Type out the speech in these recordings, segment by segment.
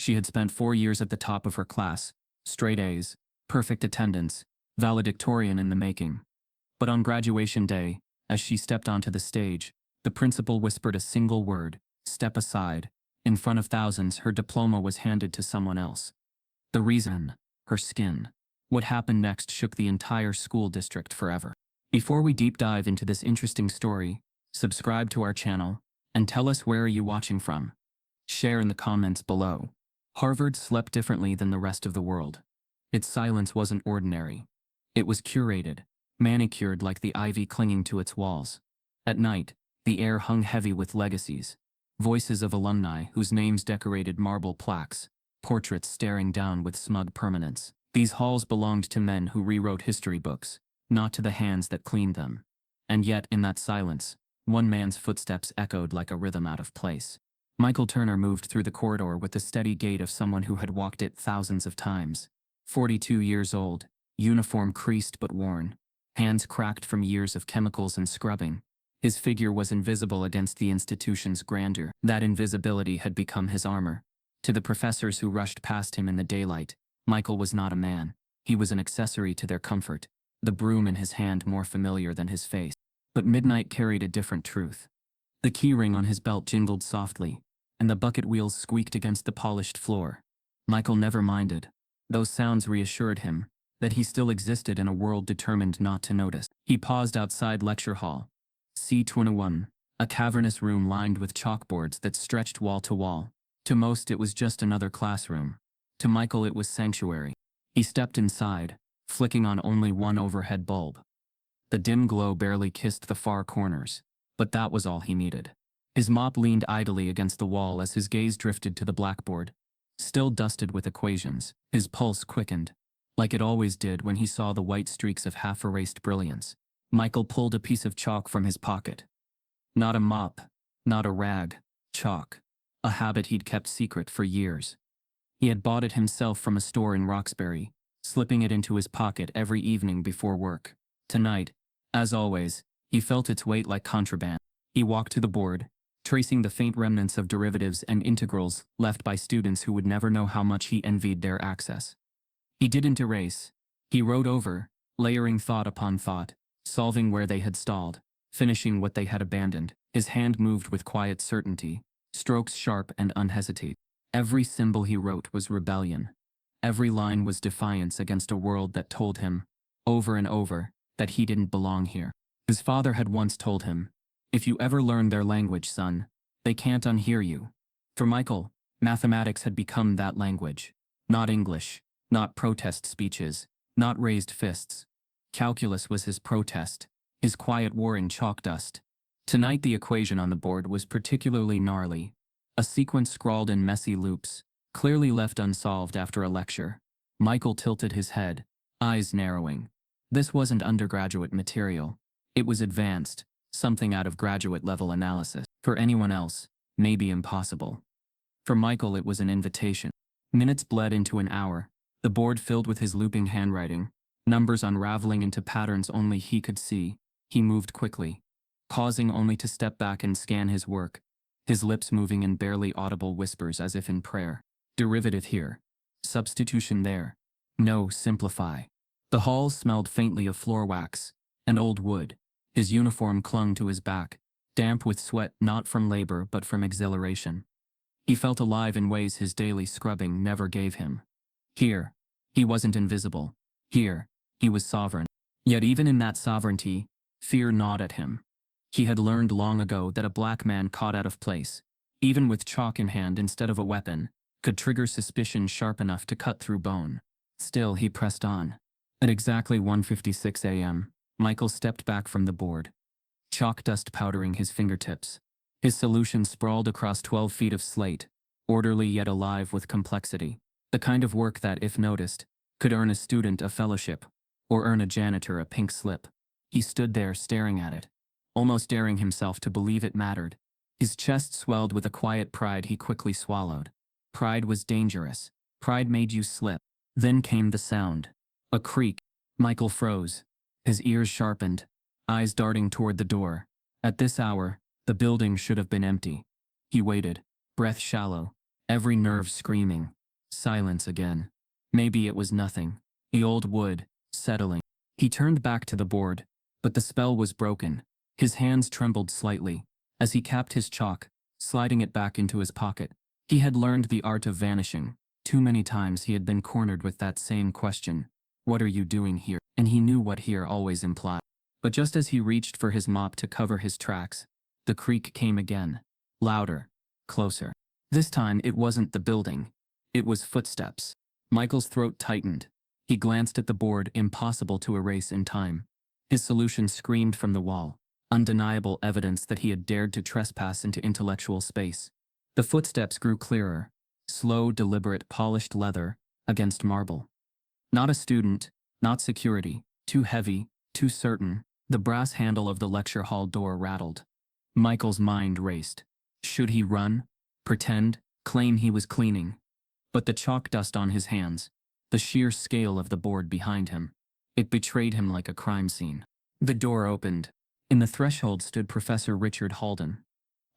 She had spent 4 years at the top of her class, straight A's, perfect attendance, valedictorian in the making. But on graduation day, as she stepped onto the stage, the principal whispered a single word: step aside. In front of thousands, her diploma was handed to someone else. The reason: her skin. What happened next shook the entire school district forever. Before we deep dive into this interesting story, subscribe to our channel, and tell us where are you watching from. Share in the comments below. Harvard slept differently than the rest of the world. Its silence wasn't ordinary. It was curated, manicured like the ivy clinging to its walls. At night, the air hung heavy with legacies. Voices of alumni whose names decorated marble plaques, portraits staring down with smug permanence. These halls belonged to men who rewrote history books, not to the hands that cleaned them. And yet, in that silence, one man's footsteps echoed like a rhythm out of place. Michael Turner moved through the corridor with the steady gait of someone who had walked it thousands of times. 42 years old, uniform creased but worn, hands cracked from years of chemicals and scrubbing. His figure was invisible against the institution's grandeur. That invisibility had become his armor. To the professors who rushed past him in the daylight, Michael was not a man. He was an accessory to their comfort, the broom in his hand more familiar than his face. But midnight carried a different truth. The keyring on his belt jingled softly, and the bucket wheels squeaked against the polished floor. Michael never minded. Those sounds reassured him that he still existed in a world determined not to notice. He paused outside lecture hall. C21, a cavernous room lined with chalkboards that stretched wall to wall. To most it was just another classroom. To Michael it was sanctuary. He stepped inside, flicking on only one overhead bulb. The dim glow barely kissed the far corners, but that was all he needed. His mop leaned idly against the wall as his gaze drifted to the blackboard. Still dusted with equations, his pulse quickened, like it always did when he saw the white streaks of half-erased brilliance. Michael pulled a piece of chalk from his pocket. Not a mop, not a rag, chalk. A habit he'd kept secret for years. He had bought it himself from a store in Roxbury, slipping it into his pocket every evening before work. Tonight, as always, he felt its weight like contraband. He walked to the board, tracing the faint remnants of derivatives and integrals left by students who would never know how much he envied their access. He didn't erase. He wrote over, layering thought upon thought, solving where they had stalled, finishing what they had abandoned. His hand moved with quiet certainty, strokes sharp and unhesitating. Every symbol he wrote was rebellion. Every line was defiance against a world that told him, over and over, that he didn't belong here. His father had once told him, "If you ever learn their language, son, they can't unhear you." For Michael, mathematics had become that language. Not English, not protest speeches, not raised fists. Calculus was his protest, his quiet war in chalk dust. Tonight the equation on the board was particularly gnarly. A sequence scrawled in messy loops, clearly left unsolved after a lecture. Michael tilted his head, eyes narrowing. This wasn't undergraduate material. It was advanced, something out of graduate-level analysis. For anyone else, maybe impossible. For Michael it was an invitation. Minutes bled into an hour, the board filled with his looping handwriting, numbers unraveling into patterns only he could see. He moved quickly, pausing only to step back and scan his work, his lips moving in barely audible whispers as if in prayer. Derivative here. Substitution there. No, simplify. The hall smelled faintly of floor wax and old wood. His uniform clung to his back, damp with sweat not from labor but from exhilaration. He felt alive in ways his daily scrubbing never gave him. Here, he wasn't invisible. Here, he was sovereign. Yet even in that sovereignty, fear gnawed at him. He had learned long ago that a black man caught out of place, even with chalk in hand instead of a weapon, could trigger suspicion sharp enough to cut through bone. Still, he pressed on. At exactly 1:56 a.m., Michael stepped back from the board, chalk dust powdering his fingertips. His solution sprawled across 12 feet of slate, orderly yet alive with complexity. The kind of work that, if noticed, could earn a student a fellowship, or earn a janitor a pink slip. He stood there staring at it, almost daring himself to believe it mattered. His chest swelled with a quiet pride he quickly swallowed. Pride was dangerous. Pride made you slip. Then came the sound. A creak. Michael froze. His ears sharpened, eyes darting toward the door. At this hour, the building should have been empty. He waited, breath shallow, every nerve screaming. Silence again. Maybe it was nothing. The old wood, settling. He turned back to the board, but the spell was broken. His hands trembled slightly as he capped his chalk, sliding it back into his pocket. He had learned the art of vanishing. Too many times he had been cornered with that same question. What are you doing here? And he knew what here always implied. But just as he reached for his mop to cover his tracks, the creak came again. Louder. Closer. This time it wasn't the building. It was footsteps. Michael's throat tightened. He glanced at the board, impossible to erase in time. His solution screamed from the wall. Undeniable evidence that he had dared to trespass into intellectual space. The footsteps grew clearer. Slow, deliberate, polished leather against marble. Not a student, not security. Too heavy, too certain. The brass handle of the lecture hall door rattled. Michael's mind raced. Should he run? Pretend? Claim he was cleaning? But the chalk dust on his hands, the sheer scale of the board behind him, it betrayed him like a crime scene. The door opened. In the threshold stood Professor Richard Halden.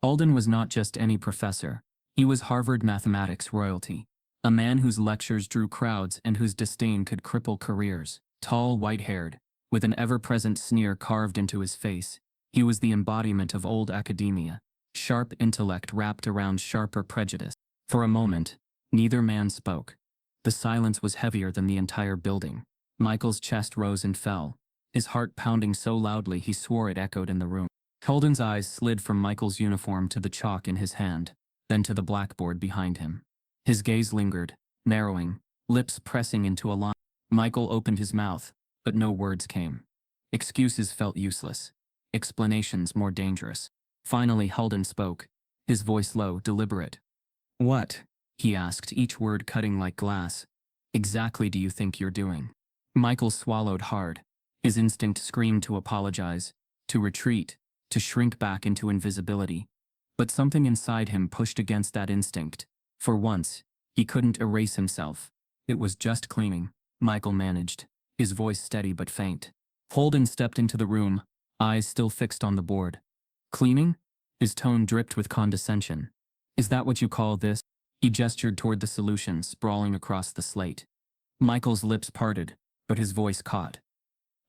Halden was not just any professor. He was Harvard mathematics royalty. A man whose lectures drew crowds and whose disdain could cripple careers. Tall, white-haired, with an ever-present sneer carved into his face, he was the embodiment of old academia. Sharp intellect wrapped around sharper prejudice. For a moment, neither man spoke. The silence was heavier than the entire building. Michael's chest rose and fell, his heart pounding so loudly he swore it echoed in the room. Halden's eyes slid from Michael's uniform to the chalk in his hand, then to the blackboard behind him. His gaze lingered, narrowing, lips pressing into a line. Michael opened his mouth, but no words came. Excuses felt useless. Explanations more dangerous. Finally Halden spoke, his voice low, deliberate. "What?" he asked, each word cutting like glass. "Exactly do you think you're doing?" Michael swallowed hard. His instinct screamed to apologize, to retreat, to shrink back into invisibility. But something inside him pushed against that instinct. For once, he couldn't erase himself. It was just cleaning, Michael managed, his voice steady but faint. Halden stepped into the room, eyes still fixed on the board. "Cleaning?" His tone dripped with condescension. "Is that what you call this?" He gestured toward the solution sprawling across the slate. Michael's lips parted, but his voice caught.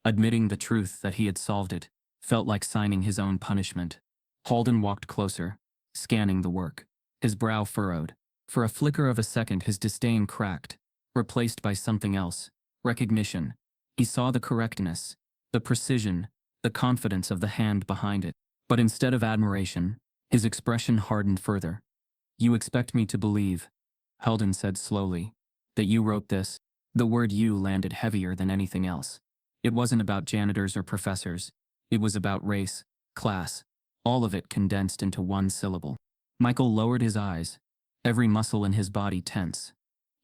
Admitting the truth that he had solved it felt like signing his own punishment. Halden walked closer, scanning the work. His brow furrowed. For a flicker of a second his disdain cracked, replaced by something else. Recognition. He saw the correctness, the precision, the confidence of the hand behind it. But instead of admiration, his expression hardened further. "You expect me to believe," Halden said slowly, "that you wrote this?" The word "you" landed heavier than anything else. It wasn't about janitors or professors. It was about race, class, all of it condensed into one syllable. Michael lowered his eyes, every muscle in his body tense.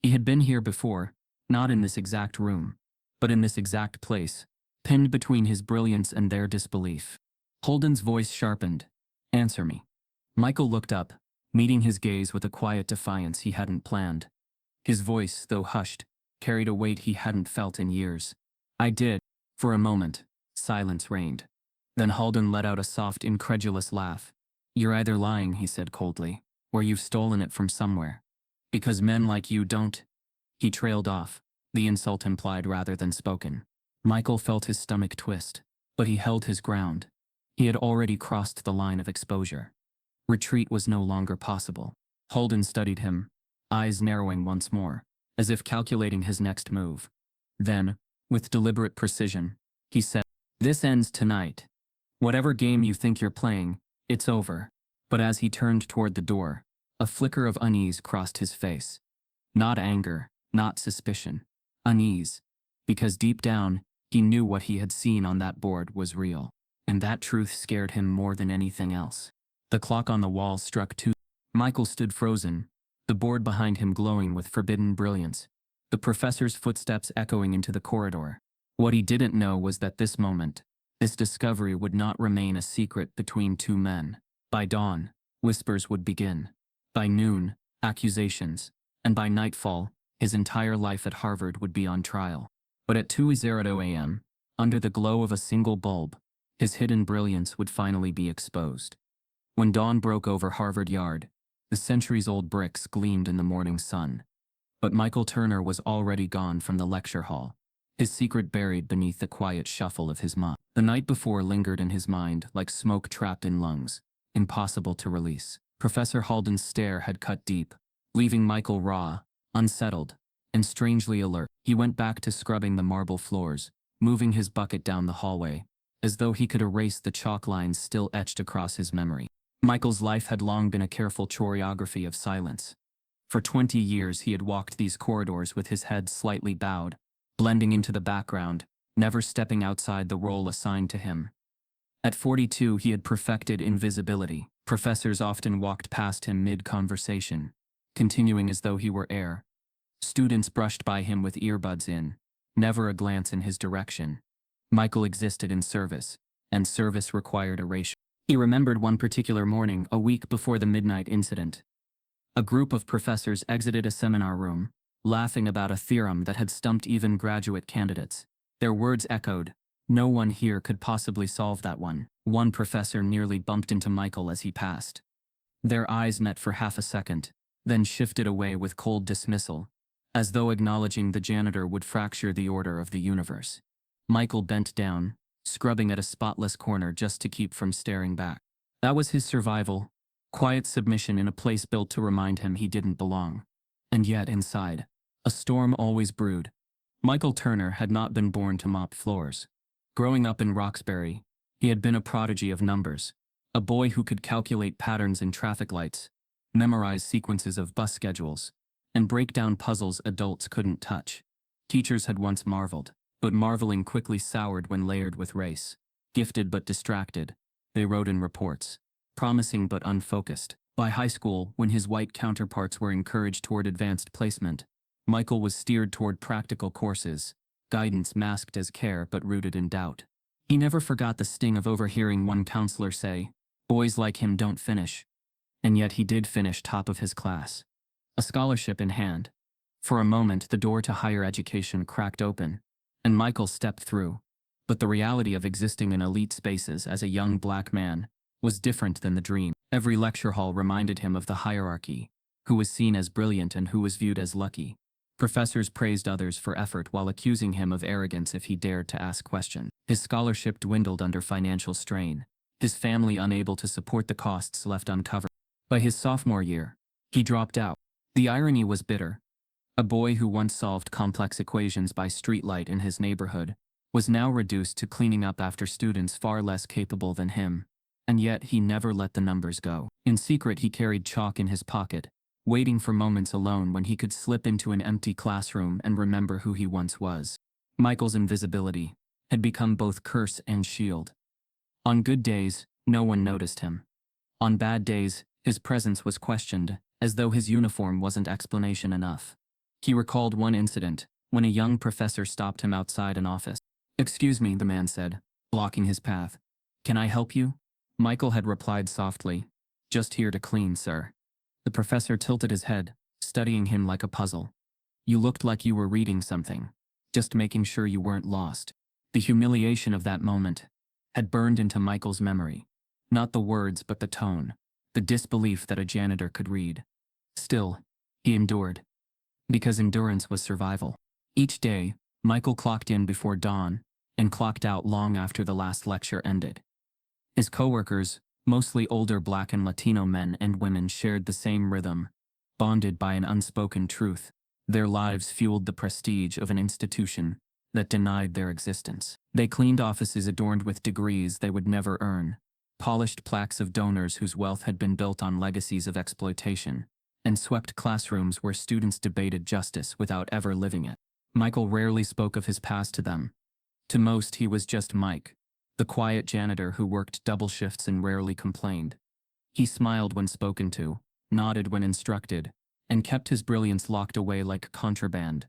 He had been here before, not in this exact room, but in this exact place, pinned between his brilliance and their disbelief. Holden's voice sharpened. "Answer me." Michael looked up, meeting his gaze with a quiet defiance he hadn't planned. His voice, though hushed, carried a weight he hadn't felt in years. "I did." For a moment, silence reigned. Then Halden let out a soft, incredulous laugh. "You're either lying," he said coldly, "or you've stolen it from somewhere. Because men like you don't." He trailed off, the insult implied rather than spoken. Michael felt his stomach twist, but he held his ground. He had already crossed the line of exposure. Retreat was no longer possible. Halden studied him, eyes narrowing once more, as if calculating his next move. Then, with deliberate precision, he said, "This ends tonight. Whatever game you think you're playing, it's over." But as he turned toward the door, a flicker of unease crossed his face. Not anger, not suspicion. Unease. Because deep down, he knew what he had seen on that board was real. And that truth scared him more than anything else. The clock on the wall struck 2. Michael stood frozen, the board behind him glowing with forbidden brilliance, the professor's footsteps echoing into the corridor. What he didn't know was that this moment, this discovery would not remain a secret between two men. By dawn, whispers would begin. By noon, accusations. And by nightfall, his entire life at Harvard would be on trial. But at 2:00 a.m., under the glow of a single bulb, his hidden brilliance would finally be exposed. When dawn broke over Harvard Yard, The centuries-old bricks gleamed in the morning sun. But Michael Turner was already gone from the lecture hall, his secret buried beneath the quiet shuffle of his mop. The night before lingered in his mind like smoke trapped in lungs, impossible to release. Professor Halden's stare had cut deep, leaving Michael raw, unsettled, and strangely alert. He went back to scrubbing the marble floors, moving his bucket down the hallway, as though he could erase the chalk lines still etched across his memory. Michael's life had long been a careful choreography of silence. For 20 years he had walked these corridors with his head slightly bowed, blending into the background, never stepping outside the role assigned to him. At 42 he had perfected invisibility. Professors often walked past him mid-conversation, continuing as though he were air. Students brushed by him with earbuds in, never a glance in his direction. Michael existed in service, and service required erasure. He remembered one particular morning, a week before the midnight incident. A group of professors exited a seminar room, laughing about a theorem that had stumped even graduate candidates. Their words echoed, "No one here could possibly solve that one." One professor nearly bumped into Michael as he passed. Their eyes met for half a second, then shifted away with cold dismissal, as though acknowledging the janitor would fracture the order of the universe. Michael bent down, scrubbing at a spotless corner just to keep from staring back. That was his survival, quiet submission in a place built to remind him he didn't belong. And yet inside, a storm always brewed. Michael Turner had not been born to mop floors. Growing up in Roxbury, he had been a prodigy of numbers, a boy who could calculate patterns in traffic lights, memorize sequences of bus schedules, and break down puzzles adults couldn't touch. Teachers had once marveled, but marveling quickly soured when layered with race. Gifted but distracted, they wrote in reports. Promising but unfocused. By high school, when his white counterparts were encouraged toward advanced placement, Michael was steered toward practical courses, guidance masked as care but rooted in doubt. He never forgot the sting of overhearing one counselor say, "Boys like him don't finish." And yet he did finish top of his class. A scholarship in hand. For a moment the door to higher education cracked open, and Michael stepped through. But the reality of existing in elite spaces as a young black man was different than the dream. Every lecture hall reminded him of the hierarchy, who was seen as brilliant and who was viewed as lucky. Professors praised others for effort while accusing him of arrogance if he dared to ask questions. His scholarship dwindled under financial strain, his family unable to support the costs left uncovered. By his sophomore year, he dropped out. The irony was bitter. A boy who once solved complex equations by streetlight in his neighborhood was now reduced to cleaning up after students far less capable than him. And yet he never let the numbers go. In secret he carried chalk in his pocket, waiting for moments alone when he could slip into an empty classroom and remember who he once was. Michael's invisibility had become both curse and shield. On good days, no one noticed him. On bad days, his presence was questioned, as though his uniform wasn't explanation enough. He recalled one incident, when a young professor stopped him outside an office. "Excuse me," the man said, blocking his path. "Can I help you?" Michael had replied softly, "Just here to clean, sir." The professor tilted his head, studying him like a puzzle. "You looked like you were reading something. Just making sure you weren't lost." The humiliation of that moment had burned into Michael's memory. Not the words but the tone, the disbelief that a janitor could read. Still, he endured. Because endurance was survival. Each day, Michael clocked in before dawn, and clocked out long after the last lecture ended. His coworkers, mostly older Black and Latino men and women, shared the same rhythm, bonded by an unspoken truth. Their lives fueled the prestige of an institution that denied their existence. They cleaned offices adorned with degrees they would never earn, polished plaques of donors whose wealth had been built on legacies of exploitation, and swept classrooms where students debated justice without ever living it. Michael rarely spoke of his past to them. To most he was just Mike, the quiet janitor who worked double shifts and rarely complained. He smiled when spoken to, nodded when instructed, and kept his brilliance locked away like contraband.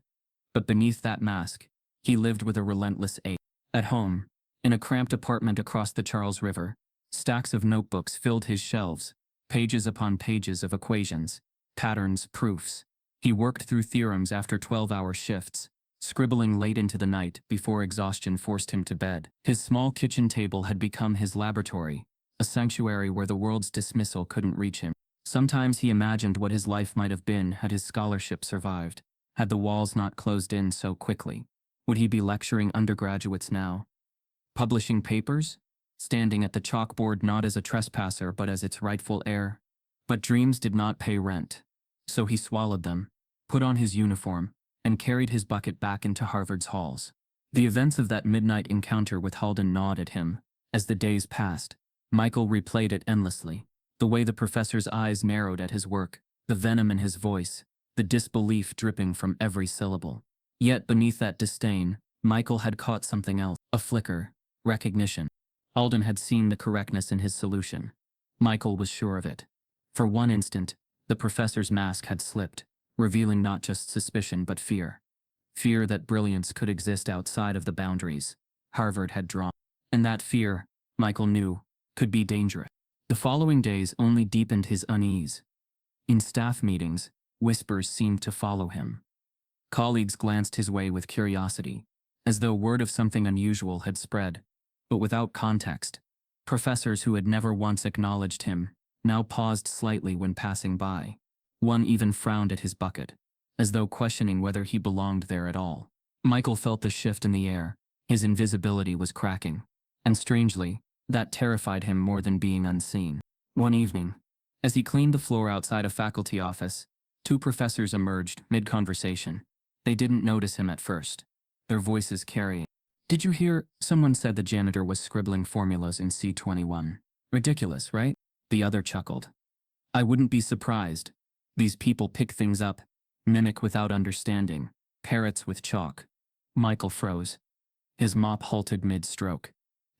But beneath that mask, he lived with a relentless ache. At home, in a cramped apartment across the Charles River, stacks of notebooks filled his shelves, pages upon pages of equations, patterns, proofs. He worked through theorems after 12-hour shifts, scribbling late into the night before exhaustion forced him to bed. His small kitchen table had become his laboratory, a sanctuary where the world's dismissal couldn't reach him. Sometimes he imagined what his life might have been had his scholarship survived, had the walls not closed in so quickly. Would he be lecturing undergraduates now? Publishing papers? Standing at the chalkboard not as a trespasser but as its rightful heir? But dreams did not pay rent. So he swallowed them, put on his uniform, and carried his bucket back into Harvard's halls. The events of that midnight encounter with Halden gnawed at him. As the days passed, Michael replayed it endlessly. The way the professor's eyes narrowed at his work, the venom in his voice, the disbelief dripping from every syllable. Yet beneath that disdain, Michael had caught something else, a flicker, recognition. Halden had seen the correctness in his solution. Michael was sure of it. For one instant, the professor's mask had slipped, revealing not just suspicion but fear. Fear that brilliance could exist outside of the boundaries Harvard had drawn. And that fear, Michael knew, could be dangerous. The following days only deepened his unease. In staff meetings, whispers seemed to follow him. Colleagues glanced his way with curiosity, as though word of something unusual had spread, but without context. Professors who had never once acknowledged him now paused slightly when passing by. One even frowned at his bucket, as though questioning whether he belonged there at all. Michael felt the shift in the air. His invisibility was cracking, and strangely, that terrified him more than being unseen. One evening, as he cleaned the floor outside a faculty office, two professors emerged mid-conversation. They didn't notice him at first, their voices carrying. "Did you hear? Someone said the janitor was scribbling formulas in C21. Ridiculous, right?" The other chuckled. "I wouldn't be surprised. These people pick things up, mimic without understanding, parrots with chalk." Michael froze. His mop halted mid-stroke.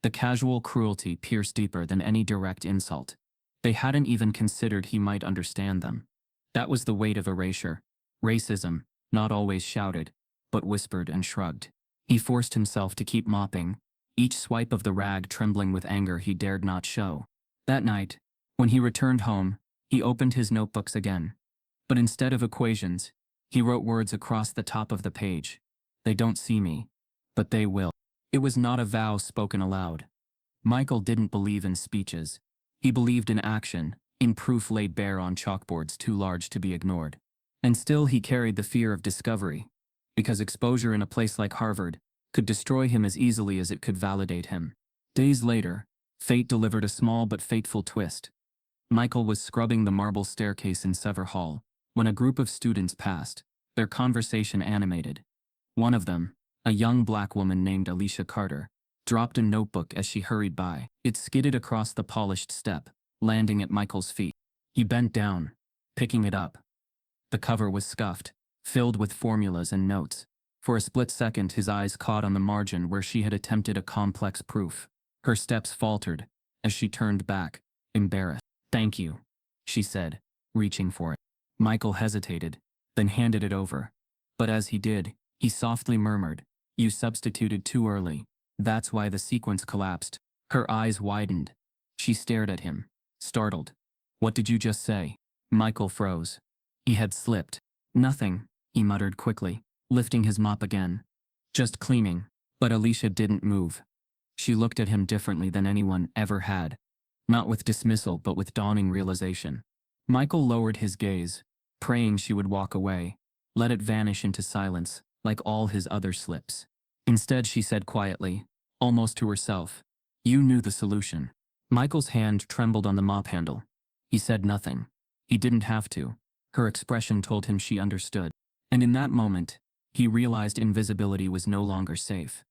The casual cruelty pierced deeper than any direct insult. They hadn't even considered he might understand them. That was the weight of erasure. Racism, not always shouted, but whispered and shrugged. He forced himself to keep mopping, each swipe of the rag trembling with anger he dared not show. That night, when he returned home, he opened his notebooks again. But instead of equations, he wrote words across the top of the page. "They don't see me, but they will." It was not a vow spoken aloud. Michael didn't believe in speeches. He believed in action, in proof laid bare on chalkboards too large to be ignored. And still he carried the fear of discovery, because exposure in a place like Harvard could destroy him as easily as it could validate him. Days later, fate delivered a small but fateful twist. Michael was scrubbing the marble staircase in Sever Hall when a group of students passed, their conversation animated. One of them, a young black woman named Alicia Carter, dropped a notebook as she hurried by. It skidded across the polished step, landing at Michael's feet. He bent down, picking it up. The cover was scuffed, filled with formulas and notes. For a split second his eyes caught on the margin where she had attempted a complex proof. Her steps faltered as she turned back, embarrassed. "Thank you," she said, reaching for it. Michael hesitated, then handed it over. But as he did, he softly murmured, "You substituted too early. That's why the sequence collapsed." Her eyes widened. She stared at him, startled. "What did you just say?" Michael froze. He had slipped. "Nothing," he muttered quickly, lifting his mop again. "Just cleaning." But Alicia didn't move. She looked at him differently than anyone ever had. Not with dismissal but with dawning realization. Michael lowered his gaze, praying she would walk away, let it vanish into silence, like all his other slips. Instead she said quietly, almost to herself, "You knew the solution." Michael's hand trembled on the mop handle. He said nothing. He didn't have to. Her expression told him she understood. And in that moment, he realized invisibility was no longer safe.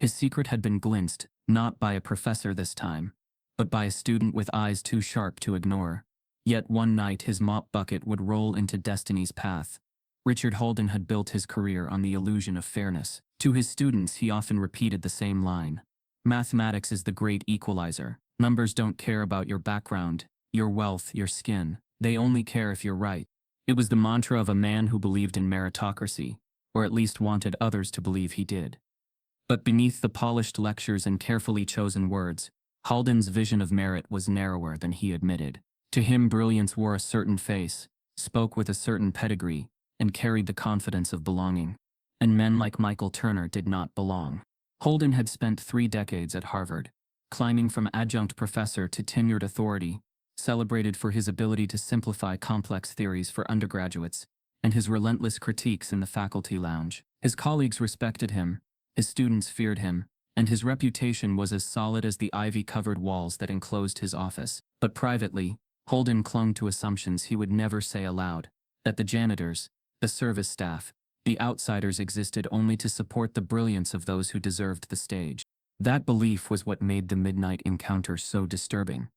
His secret had been glimpsed, not by a professor this time, but by a student with eyes too sharp to ignore. Yet one night his mop bucket would roll into destiny's path. Richard Halden had built his career on the illusion of fairness. To his students he often repeated the same line. Mathematics is the great equalizer. Numbers don't care about your background, your wealth, your skin. They only care if you're right. It was the mantra of a man who believed in meritocracy, or at least wanted others to believe he did. But beneath the polished lectures and carefully chosen words, Halden's vision of merit was narrower than he admitted. To him brilliance wore a certain face, spoke with a certain pedigree, and carried the confidence of belonging. And men like Michael Turner did not belong. Halden had spent 3 decades at Harvard, climbing from adjunct professor to tenured authority, celebrated for his ability to simplify complex theories for undergraduates, and his relentless critiques in the faculty lounge. His colleagues respected him, his students feared him, and his reputation was as solid as the ivy-covered walls that enclosed his office. But privately, Holden clung to assumptions he would never say aloud, that the janitors, the service staff, the outsiders existed only to support the brilliance of those who deserved the stage. That belief was what made the midnight encounter so disturbing.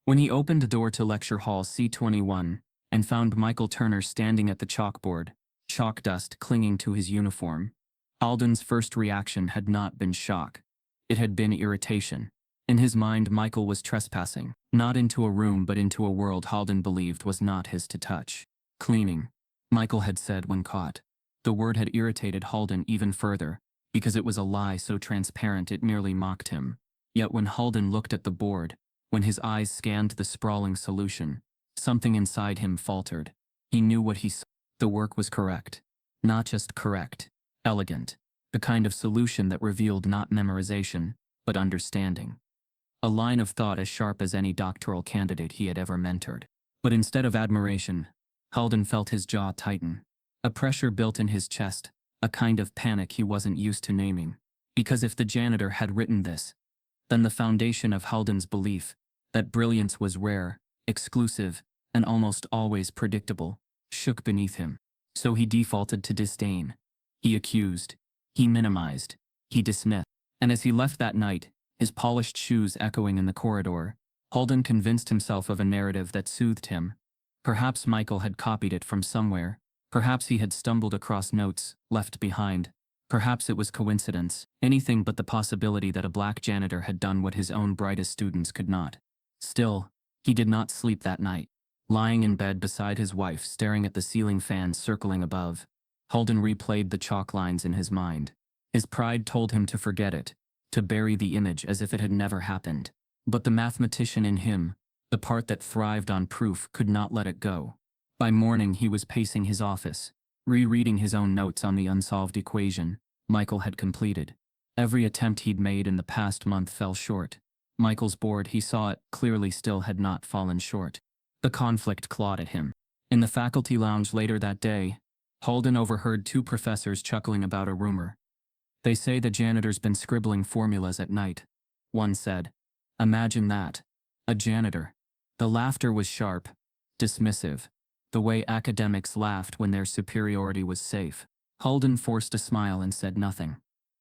When he opened the door to lecture hall C21 and found Michael Turner standing at the chalkboard, chalk dust clinging to his uniform, Holden's first reaction had not been shock. It had been irritation. In his mind, Michael was trespassing, not into a room but into a world Holden believed was not his to touch. Cleaning, Michael had said when caught. The word had irritated Holden even further, because it was a lie so transparent it merely mocked him. Yet when Holden looked at the board, when his eyes scanned the sprawling solution, something inside him faltered. He knew what he saw. The work was correct. Not just correct, elegant. The kind of solution that revealed not memorization, but understanding. A line of thought as sharp as any doctoral candidate he had ever mentored. But instead of admiration, Holden felt his jaw tighten. A pressure built in his chest, a kind of panic he wasn't used to naming. Because if the janitor had written this, then the foundation of Holden's belief, that brilliance was rare, exclusive, and almost always predictable, shook beneath him. So he defaulted to disdain. He accused. He minimized. He dismissed. And as he left that night, his polished shoes echoing in the corridor, Holden convinced himself of a narrative that soothed him. Perhaps Michael had copied it from somewhere. Perhaps he had stumbled across notes left behind. Perhaps it was coincidence. Anything but the possibility that a black janitor had done what his own brightest students could not. Still, he did not sleep that night. Lying in bed beside his wife, staring at the ceiling fan circling above, Holden replayed the chalk lines in his mind. His pride told him to forget it, to bury the image as if it had never happened. But the mathematician in him, the part that thrived on proof, could not let it go. By morning he was pacing his office, rereading his own notes on the unsolved equation Michael had completed. Every attempt he'd made in the past month fell short. Michael's board, he saw it clearly, still had not fallen short. The conflict clawed at him. In the faculty lounge later that day, Holden overheard two professors chuckling about a rumor. "They say the janitor's been scribbling formulas at night," one said. "Imagine that. A janitor." The laughter was sharp, dismissive, the way academics laughed when their superiority was safe. Holden forced a smile and said nothing.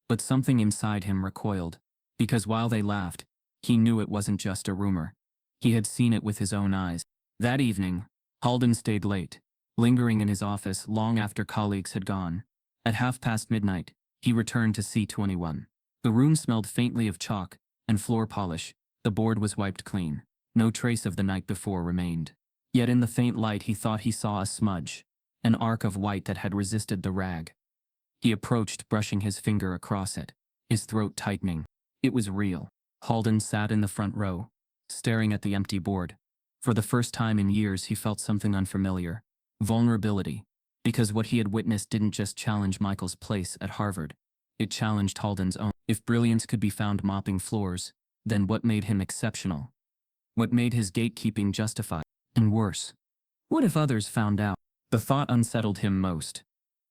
But something inside him recoiled, because while they laughed, he knew it wasn't just a rumor. He had seen it with his own eyes. That evening, Holden stayed late, lingering in his office long after colleagues had gone. At midnight, he returned to C21. The room smelled faintly of chalk and floor polish. The board was wiped clean. No trace of the night before remained. Yet in the faint light he thought he saw a smudge, an arc of white that had resisted the rag. He approached, brushing his finger across it, his throat tightening. It was real. Holden sat in the front row, staring at the empty board. For the first time in years he felt something unfamiliar. Vulnerability. Because what he had witnessed didn't just challenge Michael's place at Harvard. It challenged Holden's own. If brilliance could be found mopping floors, then what made him exceptional? What made his gatekeeping justified? And worse, what if others found out? The thought unsettled him most.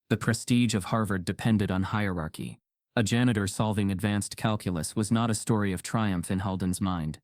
The prestige of Harvard depended on hierarchy. A janitor solving advanced calculus was not a story of triumph in Holden's mind.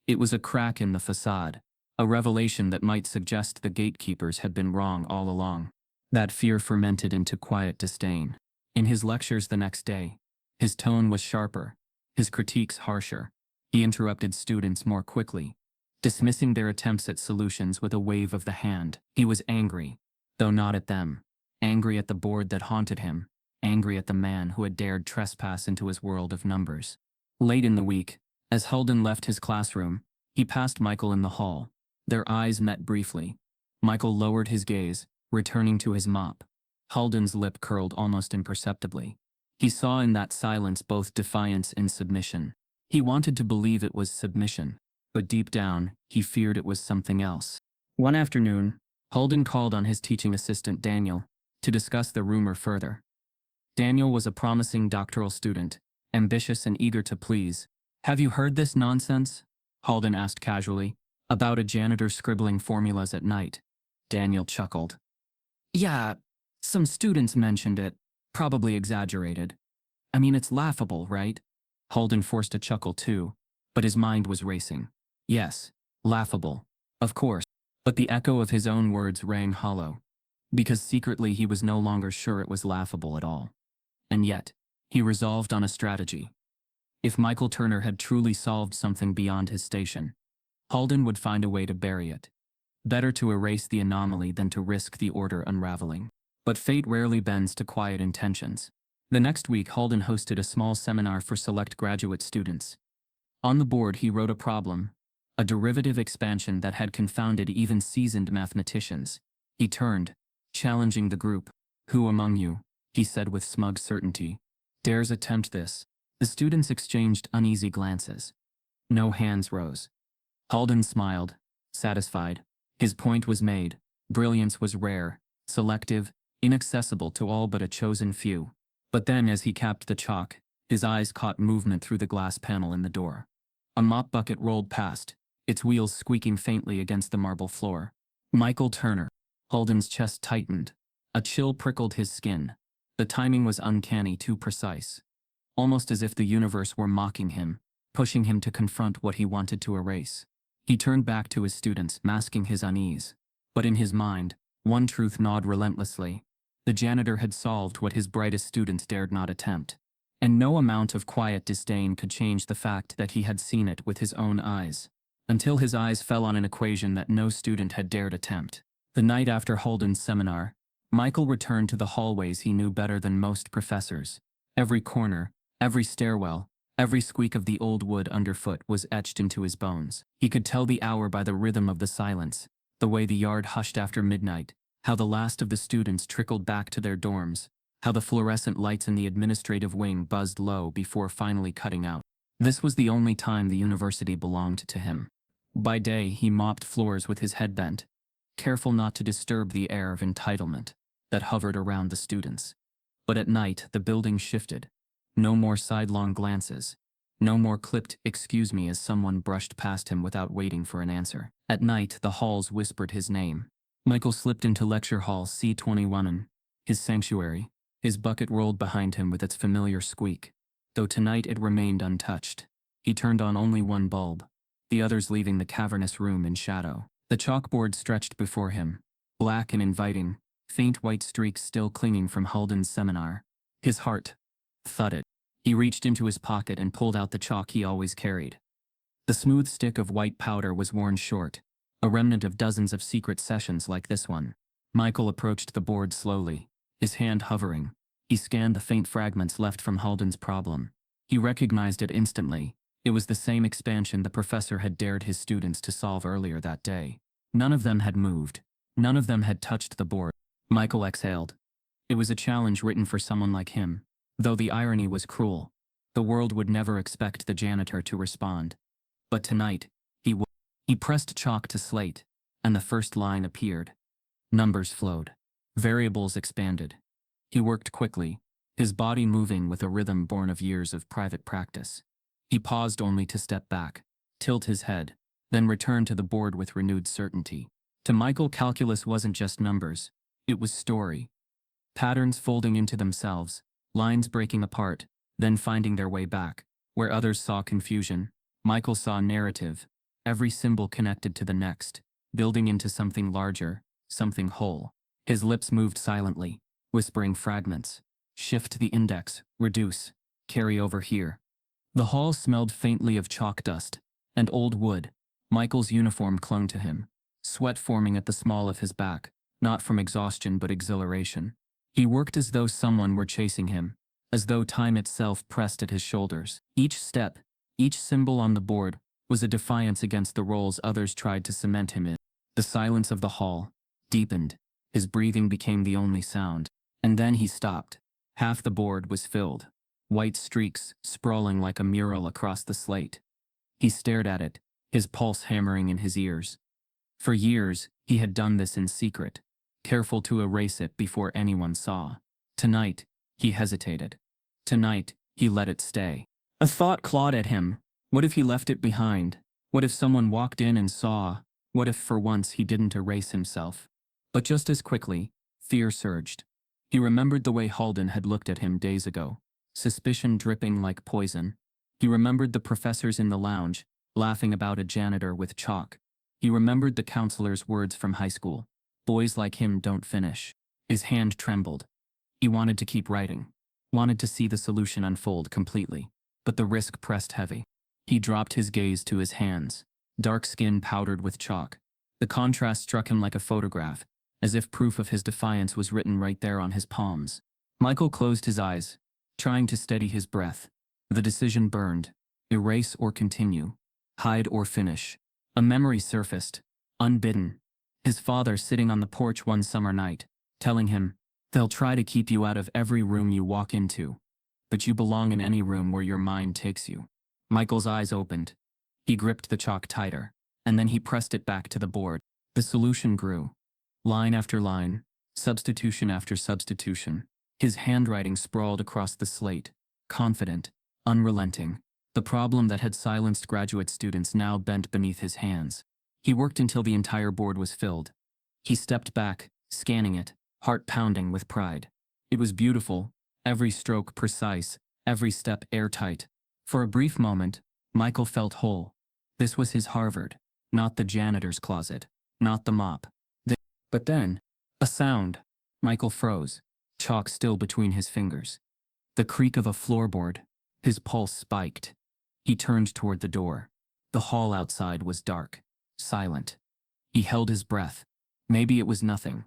It was a crack in the facade, a revelation that might suggest the gatekeepers had been wrong all along. That fear fermented into quiet disdain. In his lectures the next day, his tone was sharper, his critiques harsher. He interrupted students more quickly, dismissing their attempts at solutions with a wave of the hand. He was angry, though not at them. Angry at the board that haunted him. Angry at the man who had dared trespass into his world of numbers. Late in the week, as Holden left his classroom, he passed Michael in the hall. Their eyes met briefly. Michael lowered his gaze, returning to his mop. Holden's lip curled almost imperceptibly. He saw in that silence both defiance and submission. He wanted to believe it was submission, but deep down, he feared it was something else. One afternoon, Holden called on his teaching assistant Daniel to discuss the rumor further. Daniel was a promising doctoral student, ambitious and eager to please. "Have you heard this nonsense?" Holden asked casually. About a janitor scribbling formulas at night. Daniel chuckled. Yeah, some students mentioned it. Probably exaggerated. I mean, it's laughable, right? Holden forced a chuckle too, but his mind was racing. Yes, laughable. Of course. But the echo of his own words rang hollow, because secretly he was no longer sure it was laughable at all. And yet, he resolved on a strategy. If Michael Turner had truly solved something beyond his station, Holden would find a way to bury it. Better to erase the anomaly than to risk the order unraveling. But fate rarely bends to quiet intentions. The next week, Holden hosted a small seminar for select graduate students. On the board, he wrote a problem, a derivative expansion that had confounded even seasoned mathematicians. He turned, challenging the group. Who among you, he said with smug certainty, dares attempt this? The students exchanged uneasy glances. No hands rose. Holden smiled, satisfied. His point was made. Brilliance was rare, selective, inaccessible to all but a chosen few. But then, as he capped the chalk, his eyes caught movement through the glass panel in the door. A mop bucket rolled past, its wheels squeaking faintly against the marble floor. Michael Turner. Holden's chest tightened. A chill prickled his skin. The timing was uncanny, too precise. Almost as if the universe were mocking him, pushing him to confront what he wanted to erase. He turned back to his students, masking his unease. But in his mind, one truth gnawed relentlessly. The janitor had solved what his brightest students dared not attempt. And no amount of quiet disdain could change the fact that he had seen it with his own eyes. Until his eyes fell on an equation that no student had dared attempt. The night after Holden's seminar, Michael returned to the hallways he knew better than most professors. Every corner, every stairwell, every squeak of the old wood underfoot was etched into his bones. He could tell the hour by the rhythm of the silence, the way the yard hushed after midnight, how the last of the students trickled back to their dorms, how the fluorescent lights in the administrative wing buzzed low before finally cutting out. This was the only time the university belonged to him. By day, he mopped floors with his head bent, careful not to disturb the air of entitlement that hovered around the students. But at night, the building shifted. No more sidelong glances. No more clipped "excuse me" as someone brushed past him without waiting for an answer. At night, the halls whispered his name. Michael slipped into lecture hall C21, his sanctuary. His bucket rolled behind him with its familiar squeak, though tonight it remained untouched. He turned on only one bulb, the others leaving the cavernous room in shadow. The chalkboard stretched before him, black and inviting, faint white streaks still clinging from Holden's seminar. His heart thudded. He reached into his pocket and pulled out the chalk he always carried. The smooth stick of white powder was worn short, a remnant of dozens of secret sessions like this one. Michael approached the board slowly, his hand hovering. He scanned the faint fragments left from Holden's problem. He recognized it instantly. It was the same expansion the professor had dared his students to solve earlier that day. None of them had moved. None of them had touched the board. Michael exhaled. It was a challenge written for someone like him. Though the irony was cruel, the world would never expect the janitor to respond. But tonight, he would. He pressed chalk to slate, and the first line appeared. Numbers flowed. Variables expanded. He worked quickly, his body moving with a rhythm born of years of private practice. He paused only to step back, tilt his head, then return to the board with renewed certainty. To Michael, calculus wasn't just numbers. It was story. Patterns folding into themselves, lines breaking apart, then finding their way back. Where others saw confusion, Michael saw narrative, every symbol connected to the next, building into something larger, something whole. His lips moved silently, whispering fragments. Shift the index, reduce, carry over here. The hall smelled faintly of chalk dust and old wood. Michael's uniform clung to him, sweat forming at the small of his back, not from exhaustion but exhilaration. He worked as though someone were chasing him, as though time itself pressed at his shoulders. Each step, each symbol on the board, was a defiance against the roles others tried to cement him in. The silence of the hall deepened. His breathing became the only sound. And then he stopped. Half the board was filled, white streaks sprawling like a mural across the slate. He stared at it, his pulse hammering in his ears. For years, he had done this in secret, careful to erase it before anyone saw. Tonight, he hesitated. Tonight, he let it stay. A thought clawed at him. What if he left it behind? What if someone walked in and saw? What if for once he didn't erase himself? But just as quickly, fear surged. He remembered the way Halden had looked at him days ago, suspicion dripping like poison. He remembered the professors in the lounge, laughing about a janitor with chalk. He remembered the counselor's words from high school. Boys like him don't finish. His hand trembled. He wanted to keep writing, wanted to see the solution unfold completely, but the risk pressed heavy. He dropped his gaze to his hands, dark skin powdered with chalk. The contrast struck him like a photograph, as if proof of his defiance was written right there on his palms. Michael closed his eyes, trying to steady his breath. The decision burned. Erase or continue. Hide or finish. A memory surfaced, unbidden. His father sitting on the porch one summer night, telling him, "They'll try to keep you out of every room you walk into, but you belong in any room where your mind takes you." Michael's eyes opened. He gripped the chalk tighter, and then he pressed it back to the board. The solution grew. Line after line, substitution after substitution. His handwriting sprawled across the slate, confident, unrelenting. The problem that had silenced graduate students now bent beneath his hands. He worked until the entire board was filled. He stepped back, scanning it, heart pounding with pride. It was beautiful, every stroke precise, every step airtight. For a brief moment, Michael felt whole. This was his Harvard, not the janitor's closet, not the mop. But then, a sound. Michael froze, chalk still between his fingers. The creak of a floorboard. His pulse spiked. He turned toward the door. The hall outside was dark, silent. He held his breath. Maybe it was nothing.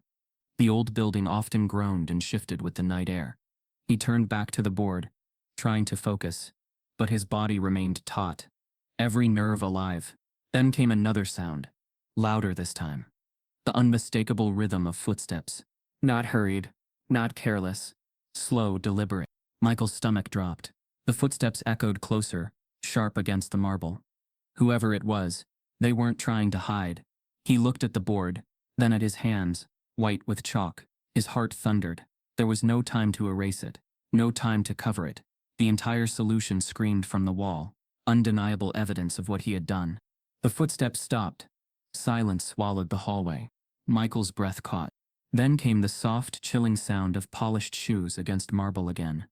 The old building often groaned and shifted with the night air. He turned back to the board, trying to focus, but his body remained taut, every nerve alive. Then came another sound, louder this time. The unmistakable rhythm of footsteps. Not hurried, not careless, slow, deliberate. Michael's stomach dropped. The footsteps echoed closer, sharp against the marble. Whoever it was, they weren't trying to hide. He looked at the board, then at his hands, white with chalk. His heart thundered. There was no time to erase it, no time to cover it. The entire solution screamed from the wall, undeniable evidence of what he had done. The footsteps stopped. Silence swallowed the hallway. Michael's breath caught. Then came the soft, chilling sound of polished shoes against marble again.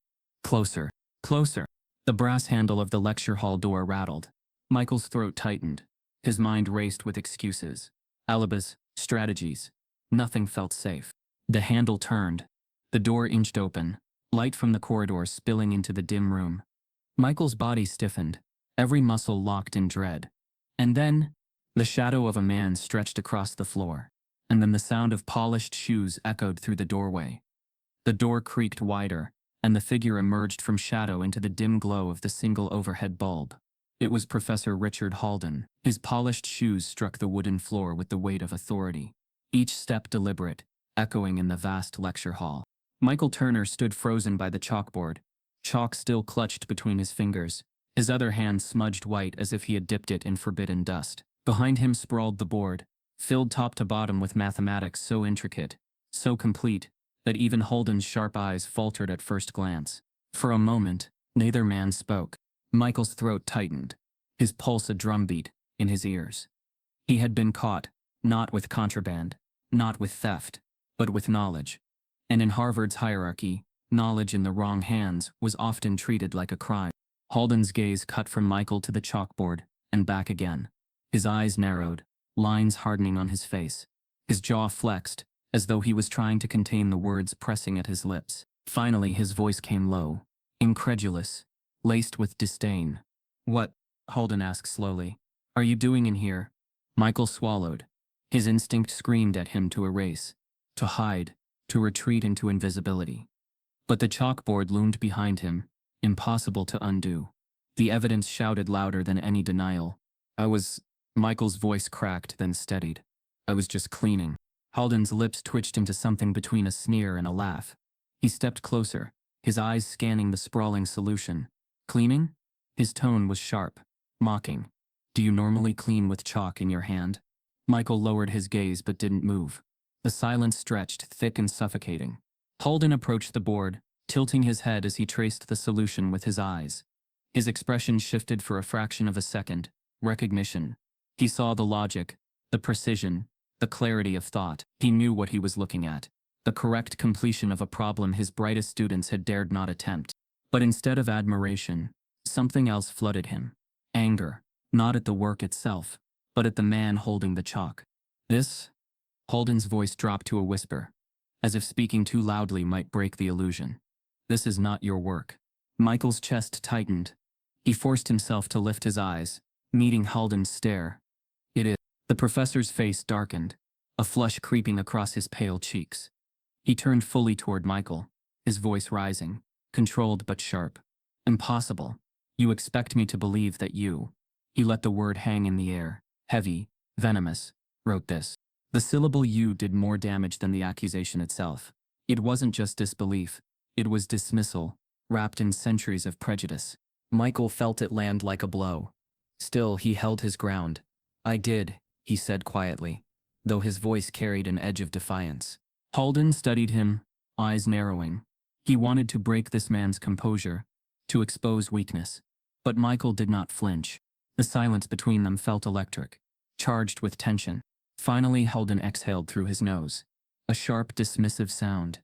Closer, closer. The brass handle of the lecture hall door rattled. Michael's throat tightened. His mind raced with excuses, alibis, strategies. Nothing felt safe. The handle turned. The door inched open, light from the corridor spilling into the dim room. Michael's body stiffened, every muscle locked in dread. And then, the shadow of a man stretched across the floor. And then the sound of polished shoes echoed through the doorway. The door creaked wider, and the figure emerged from shadow into the dim glow of the single overhead bulb. It was Professor Richard Halden. His polished shoes struck the wooden floor with the weight of authority, each step deliberate, echoing in the vast lecture hall. Michael Turner stood frozen by the chalkboard, chalk still clutched between his fingers, his other hand smudged white as if he had dipped it in forbidden dust. Behind him sprawled the board, filled top to bottom with mathematics so intricate, so complete, that even Holden's sharp eyes faltered at first glance. For a moment, neither man spoke. Michael's throat tightened, his pulse a drumbeat in his ears. He had been caught, not with contraband, not with theft, but with knowledge. And in Harvard's hierarchy, knowledge in the wrong hands was often treated like a crime. Halden's gaze cut from Michael to the chalkboard, and back again. His eyes narrowed, lines hardening on his face. His jaw flexed, as though he was trying to contain the words pressing at his lips. Finally his voice came low, incredulous, laced with disdain. "What?" Halden asked slowly. "Are you doing in here?" Michael swallowed. His instinct screamed at him to erase, to hide, to retreat into invisibility. But the chalkboard loomed behind him, impossible to undo. The evidence shouted louder than any denial. Michael's voice cracked, then steadied. "I was just cleaning." Halden's lips twitched into something between a sneer and a laugh. He stepped closer, his eyes scanning the sprawling solution. "Cleaning?" His tone was sharp, mocking. "Do you normally clean with chalk in your hand?" Michael lowered his gaze but didn't move. The silence stretched, thick and suffocating. Halden approached the board, tilting his head as he traced the solution with his eyes. His expression shifted for a fraction of a second, recognition, He saw the logic, the precision, the clarity of thought. He knew what he was looking at. The correct completion of a problem his brightest students had dared not attempt. But instead of admiration, something else flooded him. Anger, not at the work itself, but at the man holding the chalk. This? Holden's voice dropped to a whisper, as if speaking too loudly might break the illusion. This is not your work. Michael's chest tightened. He forced himself to lift his eyes, meeting Holden's stare. It is. The professor's face darkened, a flush creeping across his pale cheeks. He turned fully toward Michael, his voice rising, controlled but sharp. Impossible. You expect me to believe that you. He let the word hang in the air, heavy, venomous, wrote this. The syllable "you" did more damage than the accusation itself. It wasn't just disbelief, it was dismissal, wrapped in centuries of prejudice. Michael felt it land like a blow. Still, he held his ground. I did, he said quietly, though his voice carried an edge of defiance. Holden studied him, eyes narrowing. He wanted to break this man's composure, to expose weakness. But Michael did not flinch. The silence between them felt electric, charged with tension. Finally, Holden exhaled through his nose. A sharp, dismissive sound.